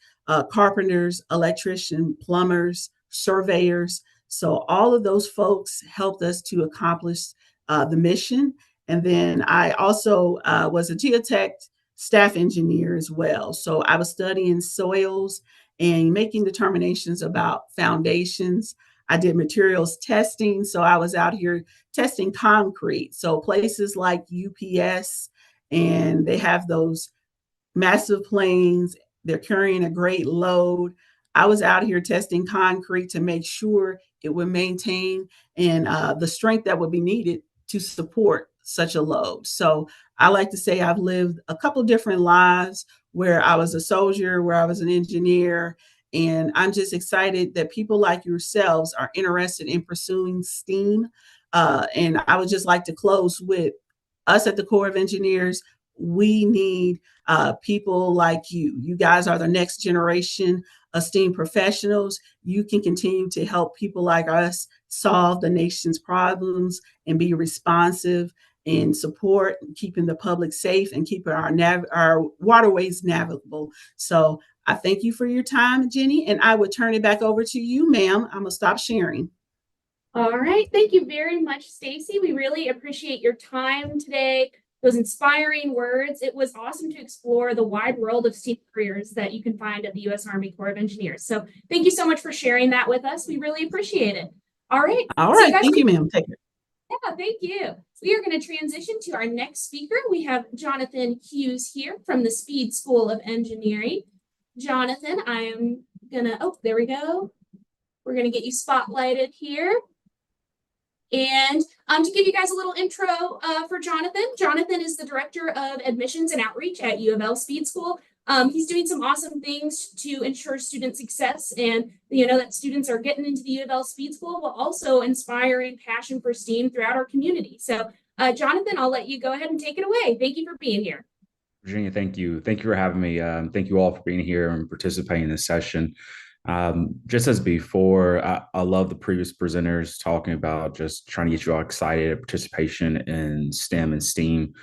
F: carpenters, electricians, plumbers, surveyors. So all of those folks helped us to accomplish the mission. And then I also was a geotech staff engineer as well. So I was studying soils and making determinations about foundations. I did materials testing. So I was out here testing concrete. So places like UPS, and they have those massive planes, they're carrying a great load. I was out here testing concrete to make sure it would maintain and the strength that would be needed to support such a load. So I like to say I've lived a couple different lives where I was a soldier, where I was an engineer, and I'm just excited that people like yourselves are interested in pursuing STEAM. And I would just like to close with us at the Corps of Engineers. We need people like you. You guys are the next generation of STEAM professionals. You can continue to help people like us solve the nation's problems and be responsive and support keeping the public safe and keeping our waterways navigable. So I thank you for your time, Jenny, and I would turn it back over to you, ma'am. I'm gonna stop sharing.
A: All right. Thank you very much, Stacey. We really appreciate your time today. Those inspiring words. It was awesome to explore the wide world of STEAM careers that you can find at the U.S. Army Corps of Engineers. So thank you so much for sharing that with us. We really appreciate it. All right.
F: All
A: so
F: right. Thank you, ma'am. Take care.
A: Yeah, thank you. We are going to transition to our next speaker. We have Jonathan Hughes here from the Speed School of Engineering. Jonathan, I am gonna, there we go. We're gonna get you spotlighted here. And to give you guys a little intro for Jonathan. Jonathan is the Director of Admissions and Outreach at U of L Speed School. He's doing some awesome things to ensure student success and, that students are getting into the U of L Speed School, while also inspiring passion for STEAM throughout our community. So, Jonathan, I'll let you go ahead and take it away. Thank you for being here.
J: Virginia, thank you. Thank you for having me. Thank you all for being here and participating in this session. Just as before, I love the previous presenters talking about just trying to get you all excited at participation in STEM and STEAM.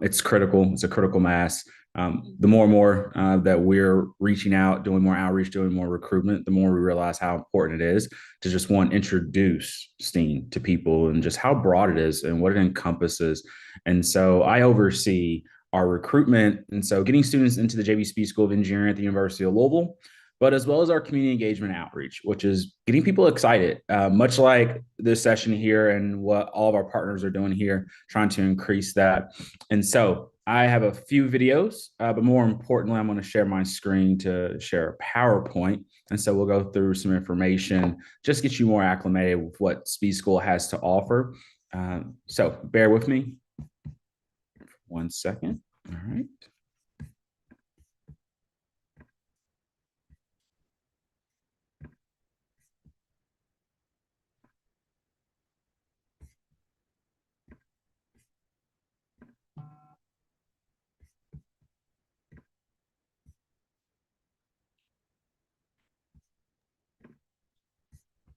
J: It's critical. It's a critical mass. The more and more that we're reaching out, doing more outreach, doing more recruitment, the more we realize how important it is to just introduce STEAM to people and just how broad it is and what it encompasses. And so I oversee our recruitment. And so getting students into the JB Speed School of Engineering at the University of Louisville, but as well as our community engagement outreach, which is getting people excited, much like this session here and what all of our partners are doing here, trying to increase that. And so I have a few videos, but more importantly, I'm going to share my screen to share a PowerPoint. And so we'll go through some information, just get you more acclimated with what Speed School has to offer. So bear with me. 1 second. All right.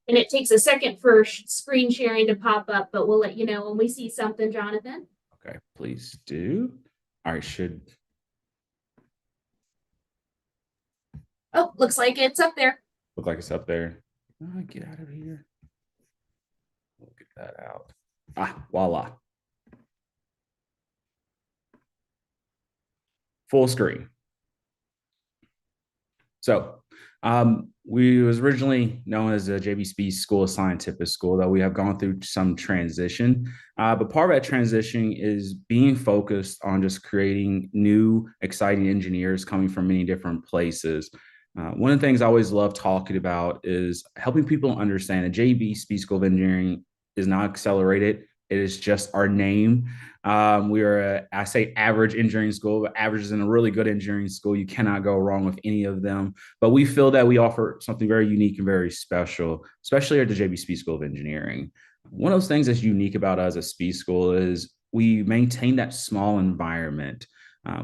A: And it takes a second for screen sharing to pop up, but we'll let you know when we see something, Jonathan.
J: Okay, please do. All right, should.
A: Oh, looks like it's up there.
J: Look like it's up there. Oh, get out of here. We'll get that out. Voila. Full screen. So we was originally known as the JB Speed School of Scientific School, though we have gone through some transition. But part of that transition is being focused on just creating new, exciting engineers coming from many different places. One of the things I always love talking about is helping people understand that JB Speed School of Engineering is not accelerated. It is just our name. We are, I say average engineering school, but average is in a really good engineering school. You cannot go wrong with any of them. But we feel that we offer something very unique and very special, especially at the JB Speed School of Engineering. One of those things that's unique about us at Speed School is we maintain that small environment.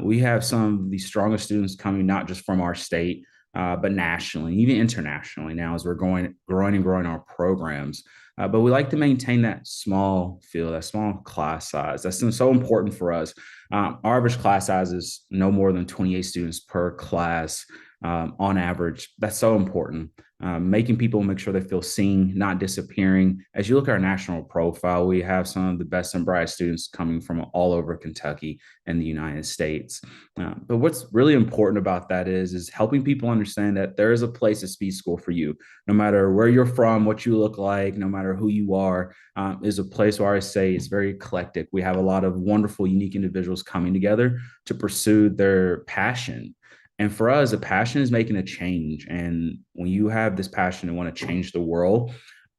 J: We have some of the strongest students coming not just from our state, but nationally, even internationally now as we're growing our programs. But we like to maintain that small feel, that small class size. That's so important for us. Our average class size is no more than 28 students per class on average. That's so important. Making people make sure they feel seen, not disappearing. As you look at our national profile, we have some of the best and brightest students coming from all over Kentucky and the United States. But what's really important about that is helping people understand that there is a place at Speed School for you. No matter where you're from, what you look like, no matter who you are, is a place where I say it's very eclectic. We have a lot of wonderful, unique individuals coming together to pursue their passion. And for us, a passion is making a change. And when you have this passion and want to change the world,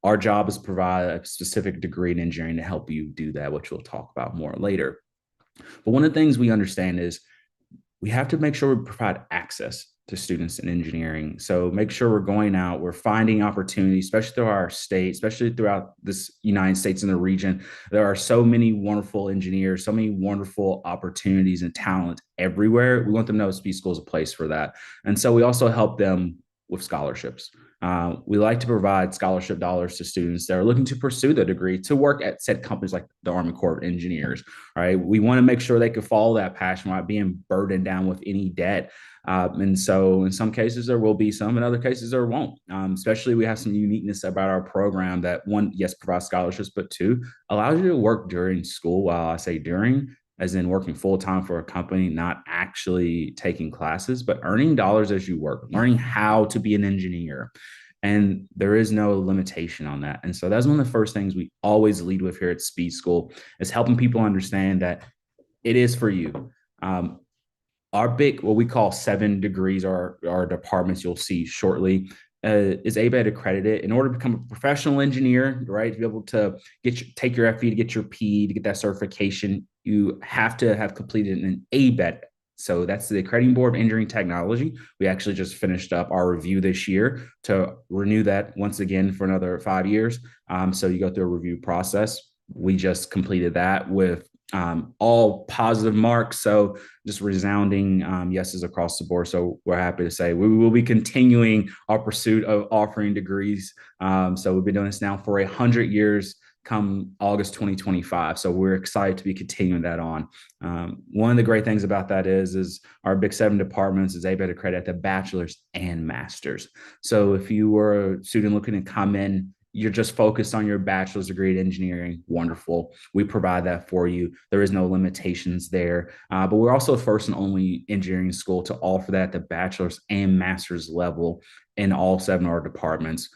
J: our job is to provide a specific degree in engineering to help you do that, which we'll talk about more later. But one of the things we understand is we have to make sure we provide access to students in engineering. So make sure we're going out, we're finding opportunities, especially through our state, especially throughout this United States and the region. There are so many wonderful engineers, so many wonderful opportunities and talent everywhere. We want them to know Speed School is a place for that. And so we also help them with scholarships. We like to provide scholarship dollars to students that are looking to pursue the degree to work at said companies like the Army Corps of Engineers. Right? We want to make sure they can follow that passion without being burdened down with any debt. And so in some cases there will be some, in other cases there won't. Especially we have some uniqueness about our program that one, yes, provides scholarships, but two, allows you to work during school. While I say during, as in working full-time for a company, not actually taking classes, but earning dollars as you work, learning how to be an engineer. And there is no limitation on that. And so that's one of the first things we always lead with here at Speed School, is helping people understand that it is for you. Our big, what we call 7 degrees, our departments you'll see shortly, is ABET accredited. In order to become a professional engineer, right, to be able to take your FE, to get your PE, to get that certification, you have to have completed an ABET So that's the Accrediting Board of Engineering Technology. We actually just finished up our review this year to renew that once again for another 5 years. So you go through a review process. We just completed that with all positive marks. So just resounding yeses across the board. So we're happy to say we will be continuing our pursuit of offering degrees. So we've been doing this now for 100 years come August 2025. So we're excited to be continuing that on. One of the great things about that is our Big 7 departments is able to credit the bachelor's and master's. So if you were a student looking to come in, you're just focused on your bachelor's degree in engineering, wonderful. We provide that for you. There is no limitations there. But we're also the first and only engineering school to offer that at the bachelor's and master's level in all 7 of our departments,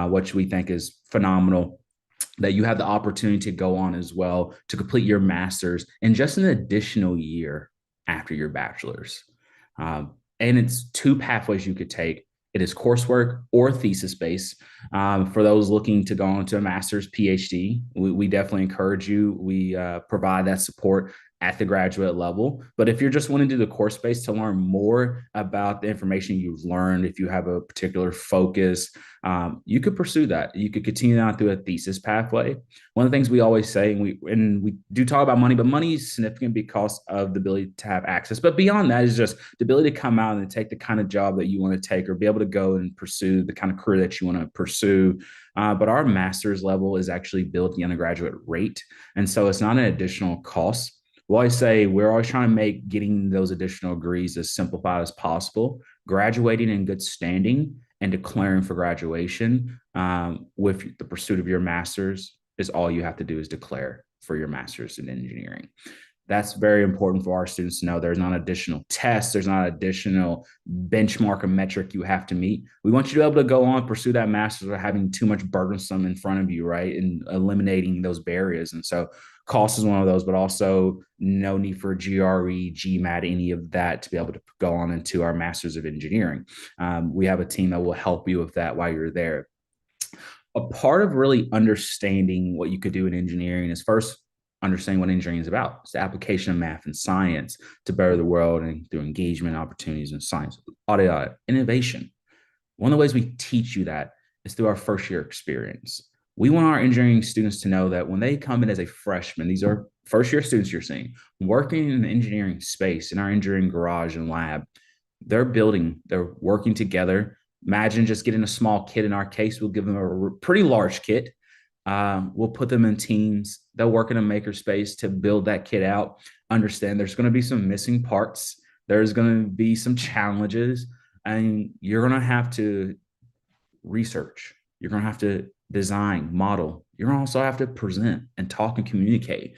J: which we think is phenomenal. That you have the opportunity to go on as well to complete your master's in just an additional year after your bachelor's. And it's 2 pathways you could take. It is coursework or thesis-based. For those looking to go into a master's PhD, we definitely encourage you. We provide that support at the graduate level. But if you're just wanting to do the course space to learn more about the information you've learned, if you have a particular focus, you could pursue that. You could continue on through a thesis pathway. One of the things we always say, and we do talk about money, but money is significant because of the ability to have access. But beyond that is just the ability to come out and take the kind of job that you want to take or be able to go and pursue the kind of career that you want to pursue. But our master's level is actually billed at the undergraduate rate. And so it's not an additional cost. Well, I say we're always trying to make getting those additional degrees as simplified as possible. Graduating in good standing and declaring for graduation with the pursuit of your master's is all you have to do is declare for your master's in engineering. That's very important for our students to know. There's not additional tests. There's not additional benchmark or metric you have to meet. We want you to be able to go on, pursue that master's without having too much burdensome in front of you, right? And eliminating those barriers. And so cost is one of those, but also no need for GRE, GMAT, any of that to be able to go on into our Masters of Engineering. We have a team that will help you with that while you're there. A part of really understanding what you could do in engineering is first understanding what engineering is about. It's the application of math and science to better the world and through engagement opportunities in science, innovation. One of the ways we teach you that is through our first year experience. We want our engineering students to know that when they come in as a freshman, these are first year students you're seeing, working in an engineering space, in our engineering garage and lab, they're working together. Imagine just getting a small kit. In our case, we'll give them a pretty large kit. We'll put them in teams. They'll work in a makerspace to build that kit out. Understand there's going to be some missing parts. There's going to be some challenges, and you're going to have to research. You're going to have to design, model. You're going to also have to present and talk and communicate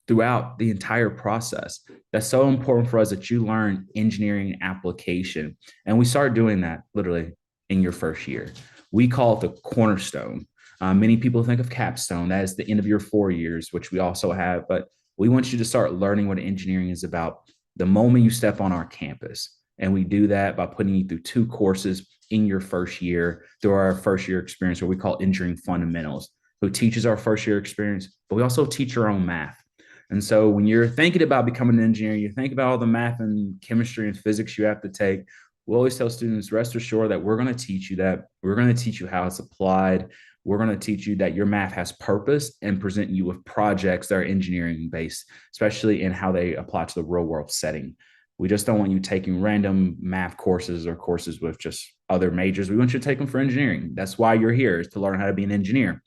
J: throughout the entire process. That's so important for us that you learn engineering application. And we start doing that literally in your first year. We call it the cornerstone. Many people think of capstone. That is the end of your 4 years, which we also have. But we want you to start learning what engineering is about the moment you step on our campus. And we do that by putting you through 2 courses in your first year through our first year experience, what we call engineering fundamentals, who teaches our first year experience, but we also teach your own math. And so when you're thinking about becoming an engineer, you think about all the math and chemistry and physics you have to take. We always tell students, rest assured that we're going to teach you that. We're going to teach you how it's applied. We're going to teach you that your math has purpose and present you with projects that are engineering based, especially in how they apply to the real world setting. We just don't want you taking random math courses or courses with just other majors. We want you to take them for engineering. That's why you're here, is to learn how to be an engineer.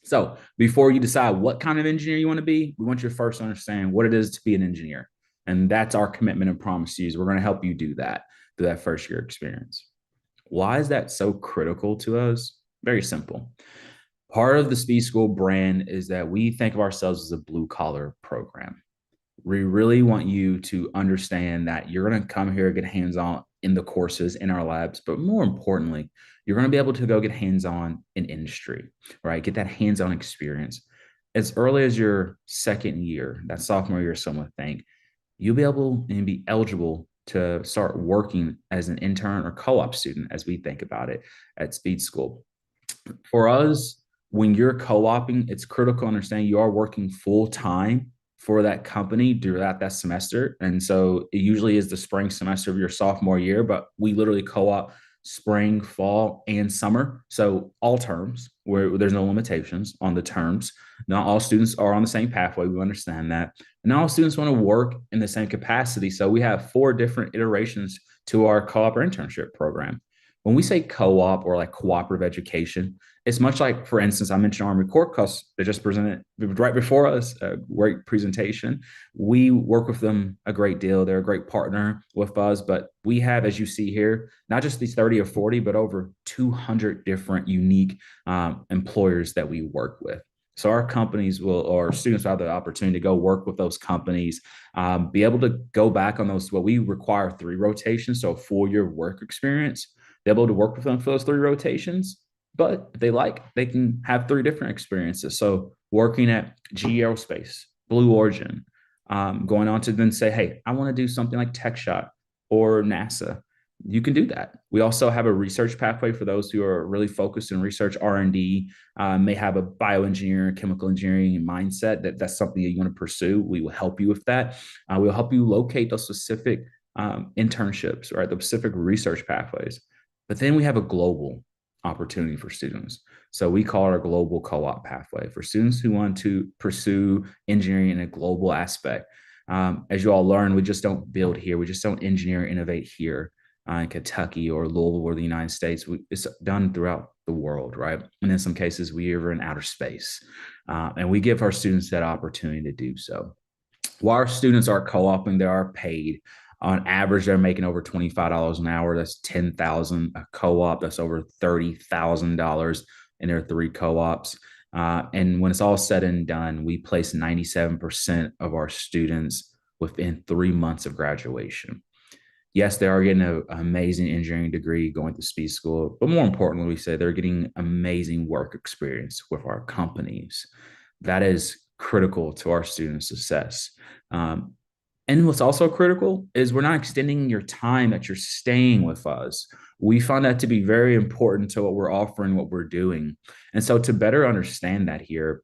J: So before you decide what kind of engineer you want to be, we want you to first understand what it is to be an engineer. And that's our commitment and promise to you. We're going to help you do that through that first year experience. Why is that so critical to us? Very simple. Part of the Speed School brand is that we think of ourselves as a blue collar program. We really want you to understand that you're going to come here, get hands-on in the courses in our labs, but more importantly, you're going to be able to go get hands-on in industry, right? Get that hands-on experience. As early as your second year, that sophomore year, some would think, you'll be able and be eligible to start working as an intern or co-op student, as we think about it at Speed School. For us, when you're co-oping, it's critical to understand you are working full-time for that company throughout that semester. And so it usually is the spring semester of your sophomore year, but we literally co-op spring, fall, and summer. So all terms where there's no limitations on the terms. Not all students are on the same pathway. We understand that. And not all students want to work in the same capacity. So we have 4 different iterations to our co-op or internship program. When we say co-op or like cooperative education, it's much like, for instance, I mentioned Army Corp because they just presented right before us a great presentation. We work with them a great deal. They're a great partner with us, but we have, as you see here, not just these 30 or 40, but over 200 different unique employers that we work with. So our companies will, or students will have the opportunity to go work with those companies, be able to go back on those, what we require 3 rotations, so a 4-year work experience. They're able to work with them for those 3 rotations, but if they like, they can have 3 different experiences. So working at GE Aerospace, Blue Origin, going on to then say, hey, I want to do something like TechShot or NASA. You can do that. We also have a research pathway for those who are really focused in research, R&D, may have a bioengineering, chemical engineering mindset that's something that you want to pursue. We will help you with that. We'll help you locate those specific internships, right? The specific research pathways. But then we have a global opportunity for students. So we call it our global co-op pathway for students who want to pursue engineering in a global aspect. As you all learn, we just don't build here. We just don't engineer, innovate here in Kentucky or Louisville or the United States. It's done throughout the world, right? And in some cases, we are in outer space. And we give our students that opportunity to do so. While our students are co-oping, they are paid. On average, they're making over $25 an hour. That's $10,000 a co-op. That's over $30,000 in their 3 co-ops. And when it's all said and done, we place 97% of our students within 3 months of graduation. Yes, they are getting an amazing engineering degree going to speed school, but more importantly, we say they're getting amazing work experience with our companies. That is critical to our student success. And what's also critical is we're not extending your time that you're staying with us. We find that to be very important to what we're offering, what we're doing. And so to better understand that here,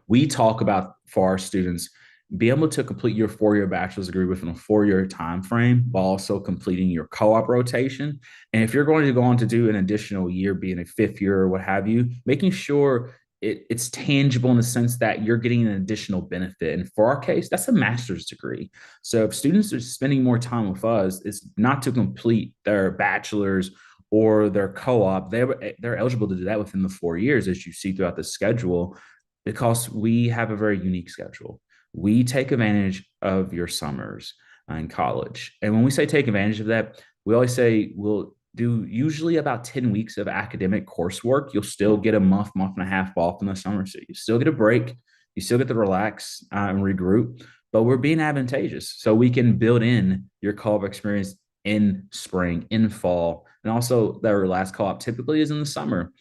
J: we talk about for our students, be able to complete your 4-year bachelor's degree within a 4-year time frame while also completing your co-op rotation. And if you're going to go on to do an additional year, being a 5th year or what have you, making sure it's tangible in the sense that you're getting an additional benefit. And for our case, that's a master's degree. So if students are spending more time with us, it's not to complete their bachelor's or their co-op. They're eligible to do that within the 4 years, as you see throughout the schedule, because we have a very unique schedule. We take advantage of your summers in college. And when we say take advantage of that, we always say we'll do usually about 10 weeks of academic coursework. You'll still get a month and a half off in the summer. So you still get a break. You still get to relax and regroup, but we're being advantageous. So we can build in your co-op experience in spring, in fall, and also their last co-op typically is in the summer.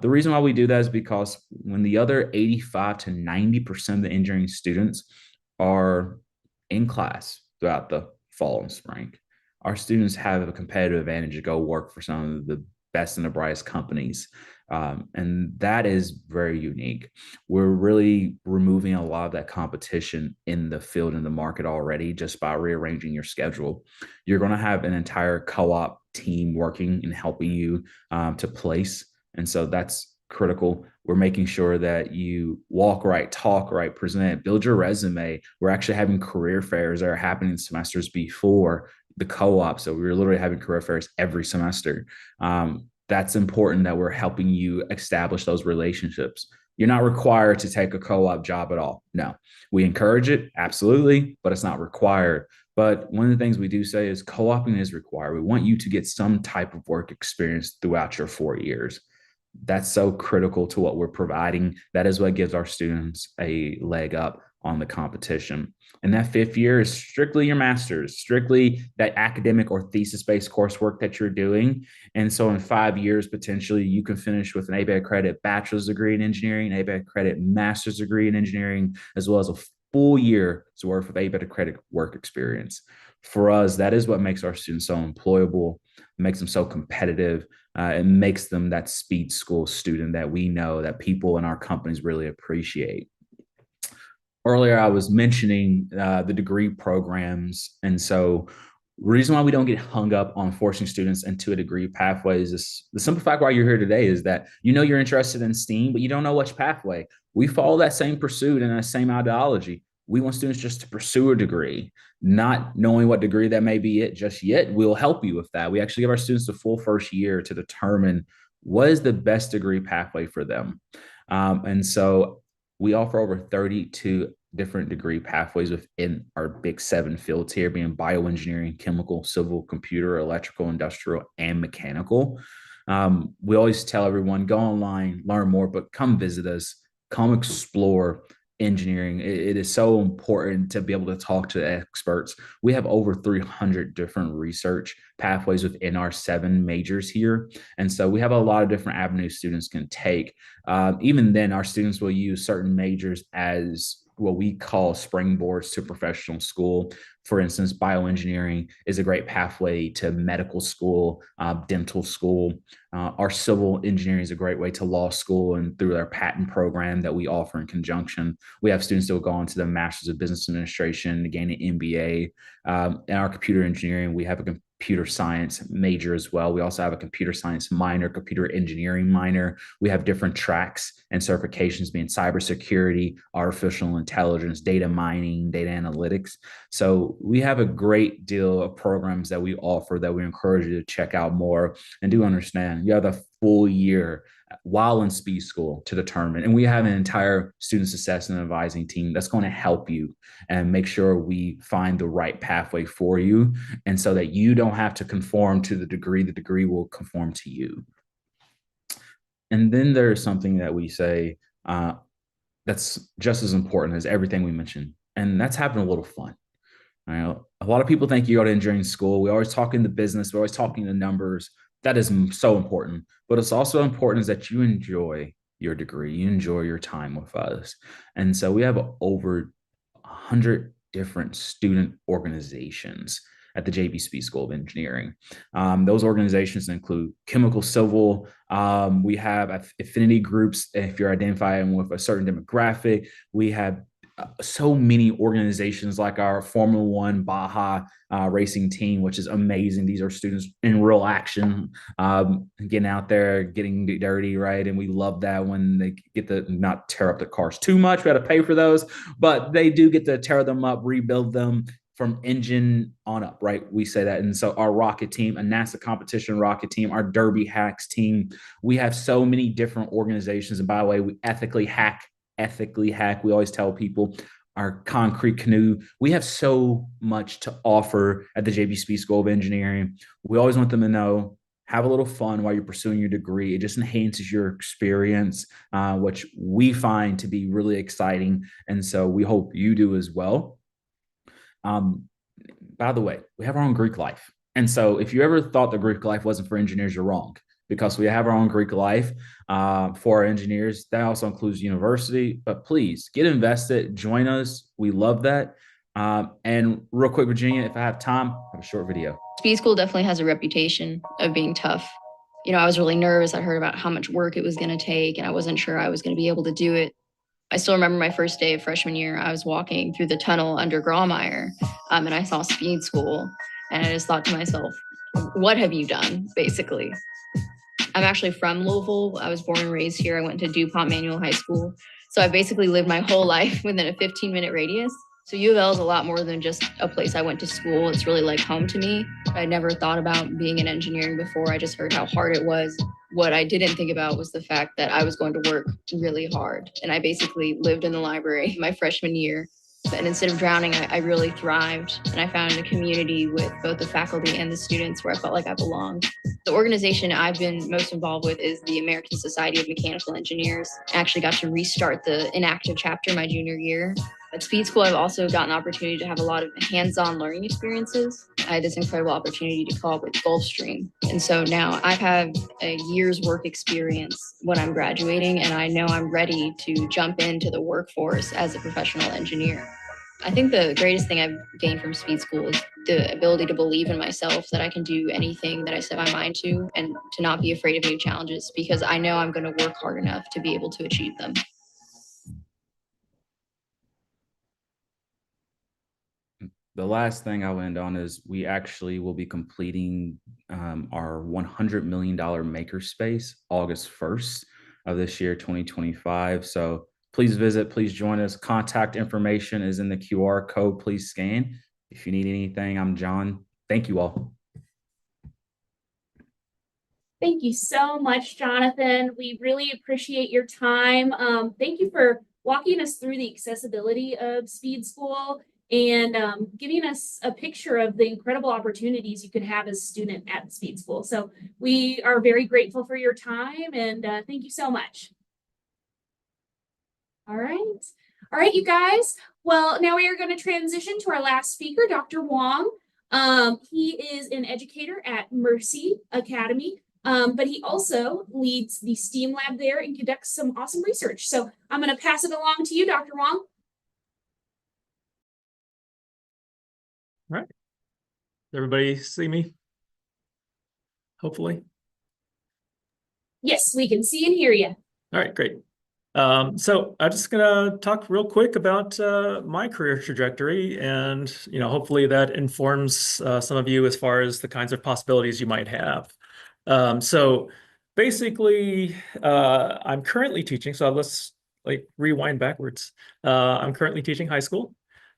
J: The reason why we do that is because when the other 85 to 90% of the engineering students are in class throughout the fall and spring, our students have a competitive advantage to go work for some of the best and the brightest companies. And that is very unique. We're really removing a lot of that competition in the field and the market already just by rearranging your schedule. You're going to have an entire co-op team working and helping you to place. And so that's critical. We're making sure that you walk right, talk right, present, build your resume. We're actually having career fairs that are happening semesters before the co-op. So we're literally having career fairs every semester. That's important that we're helping you establish those relationships. You're not required to take a co-op job at all. No, we encourage it, absolutely, but it's not required. But one of the things we do say is co-oping is required. We want you to get some type of work experience throughout your 4 years. That's so critical to what we're providing. That is what gives our students a leg up on the competition. And that 5th year is strictly your master's, strictly that academic or thesis-based coursework that you're doing. And so in 5 years, potentially you can finish with an ABET credit bachelor's degree in engineering, an ABET credit master's degree in engineering, as well as a full year's worth of ABET credit work experience. For us, that is what makes our students so employable, makes them so competitive, it makes them that speed school student that we know that people in our companies really appreciate. earlier I was mentioning the degree programs. And so the reason why we don't get hung up on forcing students into a degree pathway is this, the simple fact why you're here today is that you know you're interested in STEAM, but you don't know which pathway. We follow that same pursuit and that same ideology. We want students just to pursue a degree, not knowing what degree that may be it just yet. We'll help you with that. We actually give our students the full first year to determine what is the best degree pathway for them. And so we offer over 32 different degree pathways within our big 7 fields here, being bioengineering, chemical, civil, computer, electrical, industrial, and mechanical. We always tell everyone, go online, learn more, but come visit us, come explore engineering. It is so important to be able to talk to experts. We have over 300 different research pathways within our 7 majors here. And so we have a lot of different avenues students can take. Even then, our students will use certain majors as what we call springboards to professional school. For instance, bioengineering is a great pathway to medical school, dental school. Our civil engineering is a great way to law school and through our patent program that we offer in conjunction. We have students that will go on to the Masters of Business Administration to gain an MBA. In our computer engineering, we have a computer science major as well. We also have a computer science minor, computer engineering minor. We have different tracks and certifications being cybersecurity, artificial intelligence, data mining, data analytics. So we have a great deal of programs that we offer that we encourage you to check out more. And do understand you have the full year while in speed school to determine. And we have an entire student success and advising team that's going to help you and make sure we find the right pathway for you. And so that you don't have to conform to the degree will conform to you. And then there's something that we say that's just as important as everything we mentioned, and that's having a little fun. A lot of people think you go to engineering school. We always talk in the business. We're always talking the numbers. That is so important. But it's also important that you enjoy your degree. You enjoy your time with us. And so we have over 100 different student organizations at the JB Speed School of Engineering. Those organizations include chemical, civil. We have affinity groups if you're identifying with a certain demographic. We have so many organizations like our Formula One Baja racing team, which is amazing. These are students in real action, getting out there, getting dirty, right? And we love that when they get to not tear up the cars too much. We got to pay for those, but they do get to tear them up, rebuild them from engine on up, right? We say that. And so our rocket team, a NASA competition rocket team, our Derby Hacks team, we have so many different organizations. And by the way, we ethically hack. We always tell people our concrete canoe. We have so much to offer at the JB Speed School of Engineering. We always want them to know, have a little fun while you're pursuing your degree. It just enhances your experience, which we find to be really exciting. And so we hope you do as well. By the way, we have our own Greek life. And so if you ever thought the Greek life wasn't for engineers, you're wrong, because we have our own Greek life for our engineers. That also includes university, but please get invested, join us. We love that. And real quick, Virginia, if I have time, I have a short video.
K: Speed school definitely has a reputation of being tough. You know, I was really nervous. I heard about how much work it was going to take, and I wasn't sure I was going to be able to do it. I still remember my first day of freshman year. I was walking through the tunnel under Grawemeyer, and I saw speed school, and I just thought to myself, what have you done, basically? I'm actually from Louisville. I was born and raised here. I went to DuPont Manual High School. So I basically lived my whole life within a 15-minute radius. So U of L is a lot more than just a place I went to school. It's really like home to me. I never thought about being in engineering before. I just heard how hard it was. What I didn't think about was the fact that I was going to work really hard. And I basically lived in the library my freshman year. And instead of drowning, I really thrived. And I found a community with both the faculty and the students where I felt like I belonged. The organization I've been most involved with is the American Society of Mechanical Engineers. I actually got to restart the inactive chapter my junior year. At Speed School, I've also gotten the opportunity to have a lot of hands-on learning experiences. I had this incredible opportunity to co-op with Gulfstream. And so now I've had a year's work experience when I'm graduating, and I know I'm ready to jump into the workforce as a professional engineer. I think the greatest thing I've gained from Speed School is the ability to believe in myself, that I can do anything that I set my mind to, and to not be afraid of new challenges, because I know I'm going to work hard enough to be able to achieve them.
J: The last thing I'll end on is we actually will be completing our $100 million makerspace August 1st of this year, 2025. So please visit, please join us. Contact information is in the QR code. Please scan. If you need anything, I'm John. Thank you all.
A: Thank you so much, Jonathan. We really appreciate your time. Thank you for walking us through the accessibility of Speed School and giving us a picture of the incredible opportunities you could have as a student at Speed School. So we are very grateful for your time, and thank you so much. All right, you guys. Well, now we are going to transition to our last speaker, Dr. Wong. He is an educator at Mercy Academy, but he also leads the STEAM lab there and conducts some awesome research. So I'm going to pass it along to you, Dr. Wong.
L: All right. Everybody see me? Hopefully.
A: Yes, we can see and hear you.
L: All right, great. So I'm just gonna talk real quick about my career trajectory, and hopefully that informs some of you as far as the kinds of possibilities you might have. So basically, I'm currently teaching. So let's rewind backwards. I'm currently teaching high school.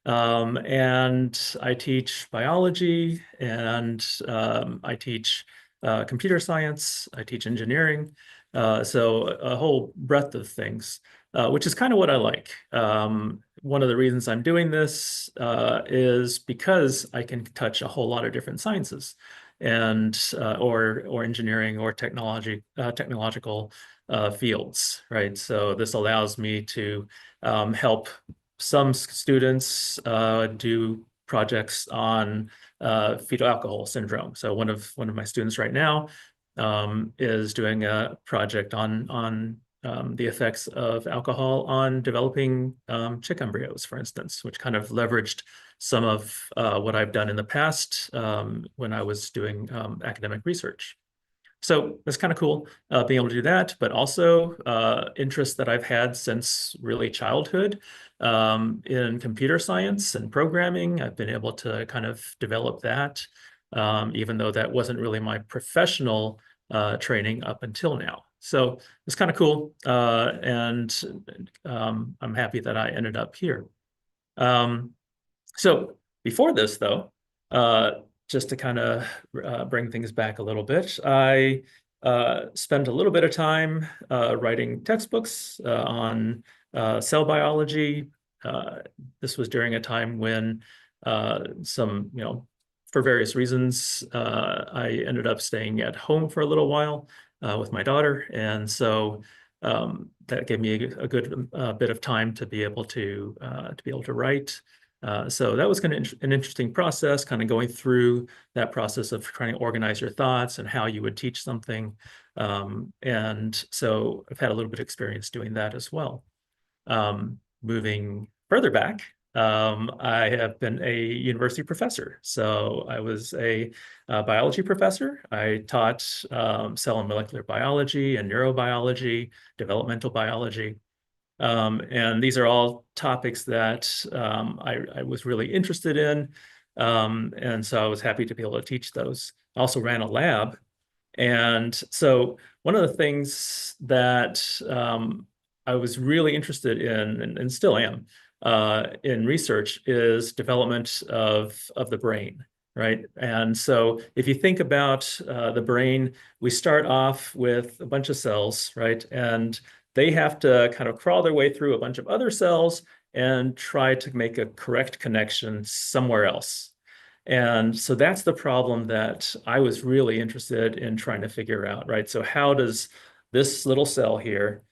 L: And I teach biology, and I teach computer science, I teach engineering, so a whole breadth of things, which is kind of what I like. One of the reasons I'm doing this is because I can touch a whole lot of different sciences, and or engineering or technological fields, right? So this allows me to help some students do projects on fetal alcohol syndrome. So one of my students right now is doing a project on the effects of alcohol on developing chick embryos, for instance, which kind of leveraged some of what I've done in the past when I was doing academic research. So it's kind of cool being able to do that, but also interests that I've had since really childhood in computer science and programming. I've been able to kind of develop that, even though that wasn't really my professional training up until now. So it's kind of cool, and I'm happy that I ended up here. So before this, though, just to kind of bring things back a little bit, I spent a little bit of time writing textbooks on cell biology. This was during a time when for various reasons, I ended up staying at home for a little while with my daughter. And so that gave me a good bit of time to be able to write. So that was kind of an interesting process, kind of going through that process of trying to organize your thoughts and how you would teach something. And so I've had a little bit of experience doing that as well. Moving further back, I have been a university professor. So I was a biology professor. I taught cell and molecular biology and neurobiology, developmental biology. And these are all topics that I was really interested in. And so I was happy to be able to teach those. I also ran a lab. And so one of the things that I was really interested in, and still am, in research is development of the brain, right? And so if you think about the brain, we start off with a bunch of cells, right? And they have to kind of crawl their way through a bunch of other cells and try to make a correct connection somewhere else. And so that's the problem that I was really interested in trying to figure out, right? So how does this little cell here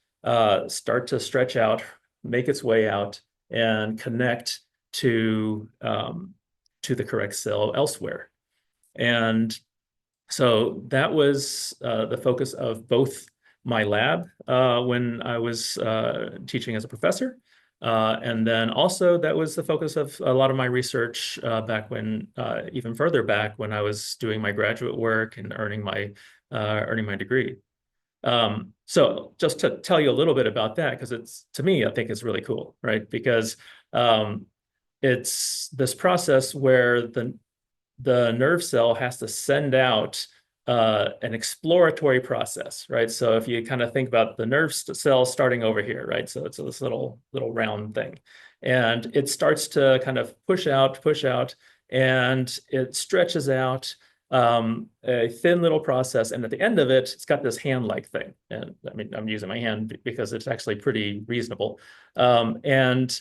L: start to stretch out, make its way out, and connect to the correct cell elsewhere? And so that was the focus of both my lab when I was teaching as a professor. And then also that was the focus of a lot of my research back when, even further back when I was doing my graduate work and earning my degree. So just to tell you a little bit about that, because to me, I think it's really cool, right? Because it's this process where the nerve cell has to send out an exploratory process, right? So if you kind of think about the nerve cell starting over here, right? So it's this little round thing, and it starts to kind of push out, and it stretches out a thin little process. And at the end of it, it's got this hand-like thing. And I mean, I'm using my hand because it's actually pretty reasonable. And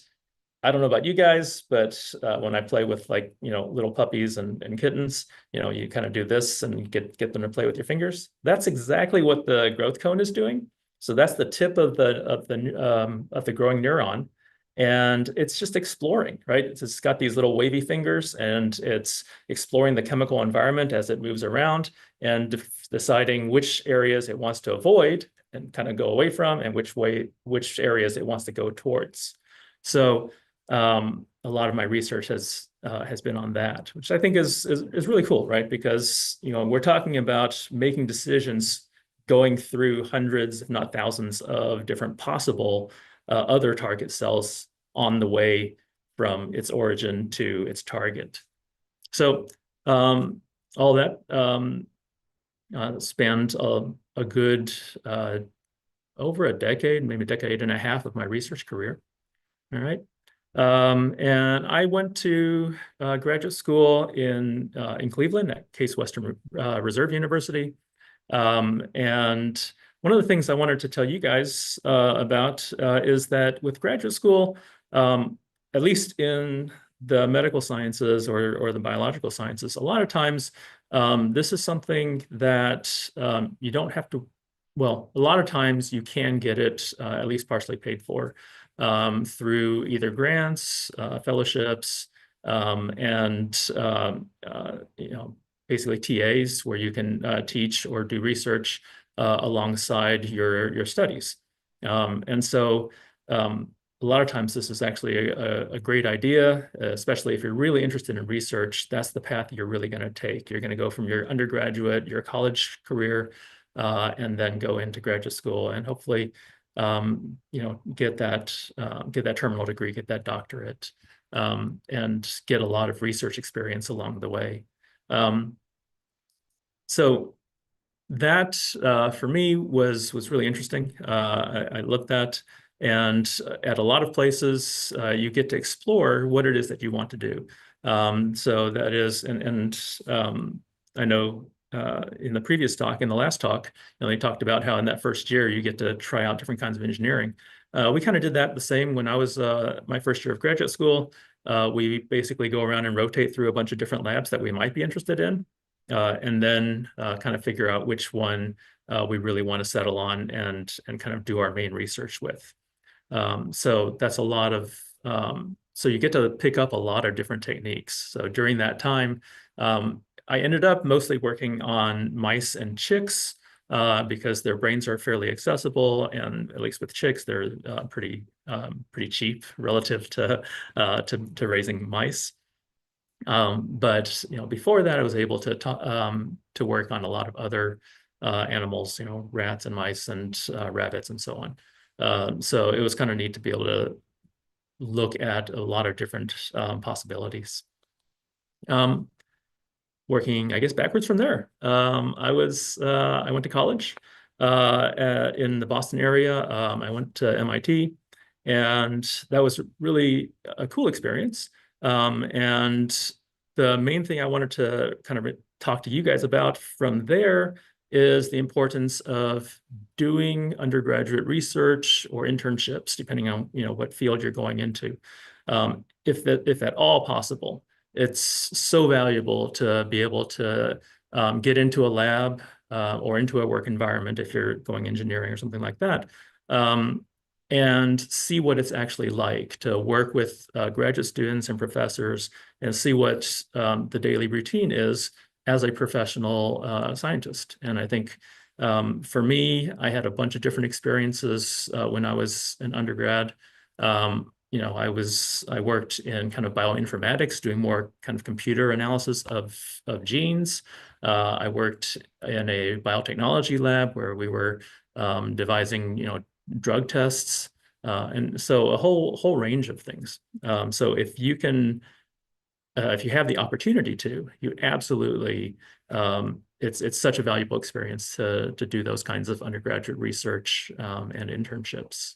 L: I don't know about you guys, but when I play with, like, little puppies and kittens, you kind of do this and get them to play with your fingers. That's exactly what the growth cone is doing. So that's the tip of the growing neuron, and it's just exploring, right? It's got these little wavy fingers, and it's exploring the chemical environment as it moves around and deciding which areas it wants to avoid and kind of go away from, and which areas it wants to go towards. So a lot of my research has been on that, which I think is really cool, right? Because we're talking about making decisions going through hundreds, if not thousands, of different possible other target cells on the way from its origin to its target. So all that spanned a good over a decade, maybe a decade and a half of my research career. All right. And I went to graduate school in Cleveland at Case Western Reserve University. And one of the things I wanted to tell you guys about is that with graduate school, at least in the medical sciences or the biological sciences, a lot of times this is something that you don't have to, well, a lot of times you can get it at least partially paid for through either grants, fellowships, and basically TAs, where you can teach or do research alongside your studies. And so a lot of times this is actually a great idea, especially if you're really interested in research. That's the path you're really going to take. You're going to go from your undergraduate, your college career, and then go into graduate school, and hopefully get that terminal degree, get that doctorate, and get a lot of research experience along the way. So that for me was really interesting. I looked at, and at a lot of places you get to explore what it is that you want to do. So that is, and I know in the previous talk, in the last talk, they talked about how in that first year you get to try out different kinds of engineering. We kind of did that the same when I was my first year of graduate school. We basically go around and rotate through a bunch of different labs that we might be interested in, and then kind of figure out which one we really want to settle on and kind of do our main research with. So that's a lot of, so you get to pick up a lot of different techniques. So during that time, I ended up mostly working on mice and chicks because their brains are fairly accessible, and at least with chicks, they're pretty cheap relative to raising mice. But before that, I was able to work on a lot of other animals, rats and mice and rabbits and so on. So it was kind of neat to be able to look at a lot of different possibilities. Working, I guess, backwards from there. I went to college in the Boston area. I went to MIT, and that was really a cool experience. And the main thing I wanted to kind of talk to you guys about from there is the importance of doing undergraduate research or internships, depending on what field you're going into, if at all possible. It's so valuable to be able to get into a lab or into a work environment if you're going engineering or something like that, and see what it's actually like to work with graduate students and professors and see what the daily routine is as a professional scientist. And I think for me, I had a bunch of different experiences when I was an undergrad. I worked in kind of bioinformatics, doing more kind of computer analysis of genes. I worked in a biotechnology lab where we were devising, drug tests. And so a whole range of things. So if you can, if you have the opportunity to, you absolutely, it's such a valuable experience to do those kinds of undergraduate research and internships.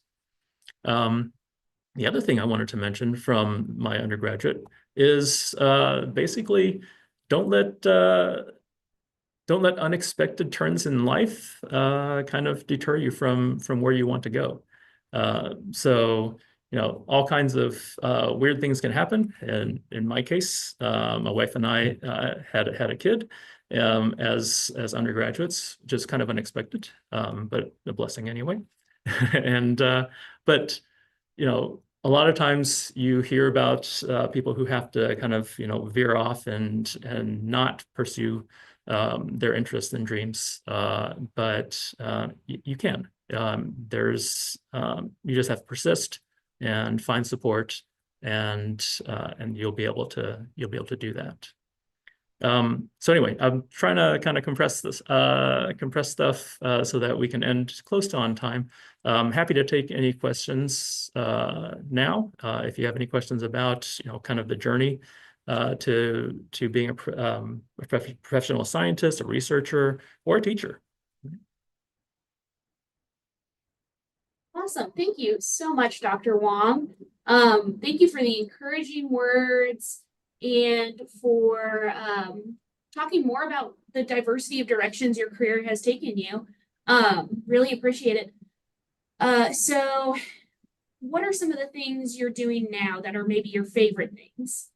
L: The other thing I wanted to mention from my undergraduate is basically don't let unexpected turns in life kind of deter you from where you want to go. So, all kinds of weird things can happen. And in my case, my wife and I had a kid as undergraduates, just kind of unexpected, but a blessing anyway. And but a lot of times you hear about people who have to kind of veer off and not pursue their interests and dreams, but you can. You just have to persist and find support, and you'll be able to do that. So anyway, I'm trying to kind of compress stuff so that we can end close to on time. Happy to take any questions now. If you have any questions about kind of the journey to being a professional scientist, a researcher, or a teacher.
A: Awesome. Thank you so much, Dr. Wong. Thank you for the encouraging words and for talking more about the diversity of directions your career has taken you. Really appreciate it. So what are some of the things you're doing now that are maybe your favorite things?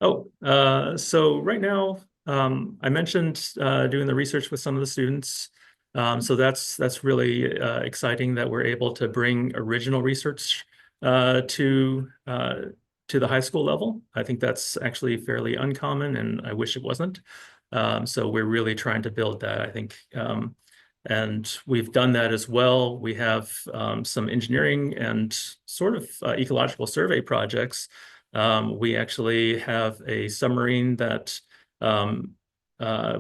L: So right now, I mentioned doing the research with some of the students. So that's really exciting that we're able to bring original research to the high school level. I think that's actually fairly uncommon, and I wish it wasn't. So we're really trying to build that, I think. And we've done that as well. We have some engineering and sort of ecological survey projects. We actually have a submarine that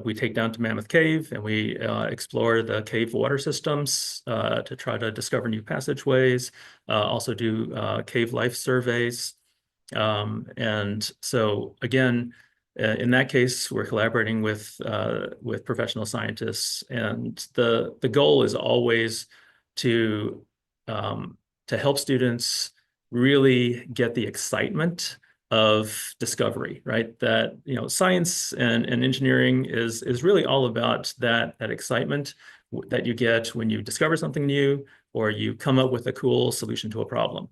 L: we take down to Mammoth Cave, and we explore the cave water systems to try to discover new passageways, also do cave life surveys. And so again, in that case, we're collaborating with professional scientists, and the goal is always to help students really get the excitement of discovery, right? That science and engineering is really all about that excitement that you get when you discover something new or you come up with a cool solution to a problem.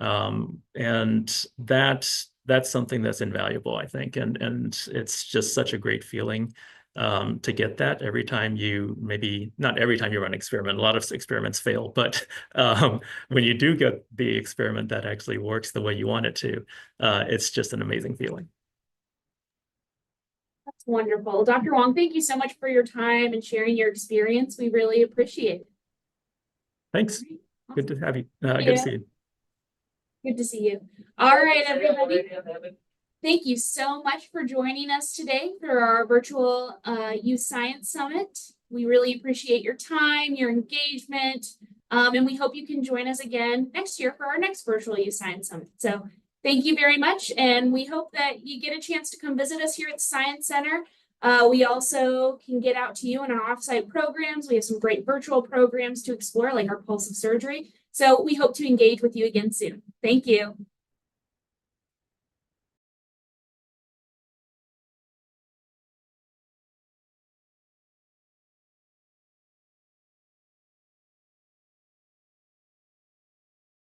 L: And that's something that's invaluable, I think, and it's just such a great feeling to get that every time not every time you run an experiment. A lot of experiments fail, but when you do get the experiment that actually works the way you want it to, it's just an amazing feeling.
A: That's wonderful. Dr. Wong, thank you so much for your time and sharing your experience. We really appreciate it.
L: Thanks.
A: Right. Awesome.
L: Good to have you. Good to see you.
A: Good to see you. All right, everybody. Thank you so much for joining us today for our virtual Youth Science Summit. We really appreciate your time, your engagement, and we hope you can join us again next year for our next virtual Youth Science Summit. So thank you very much, and we hope that you get a chance to come visit us here at the Science Center. We also can get out to you in our offsite programs. We have some great virtual programs to explore, like our Pulse of Surgery. So we hope to engage with you again soon. Thank you.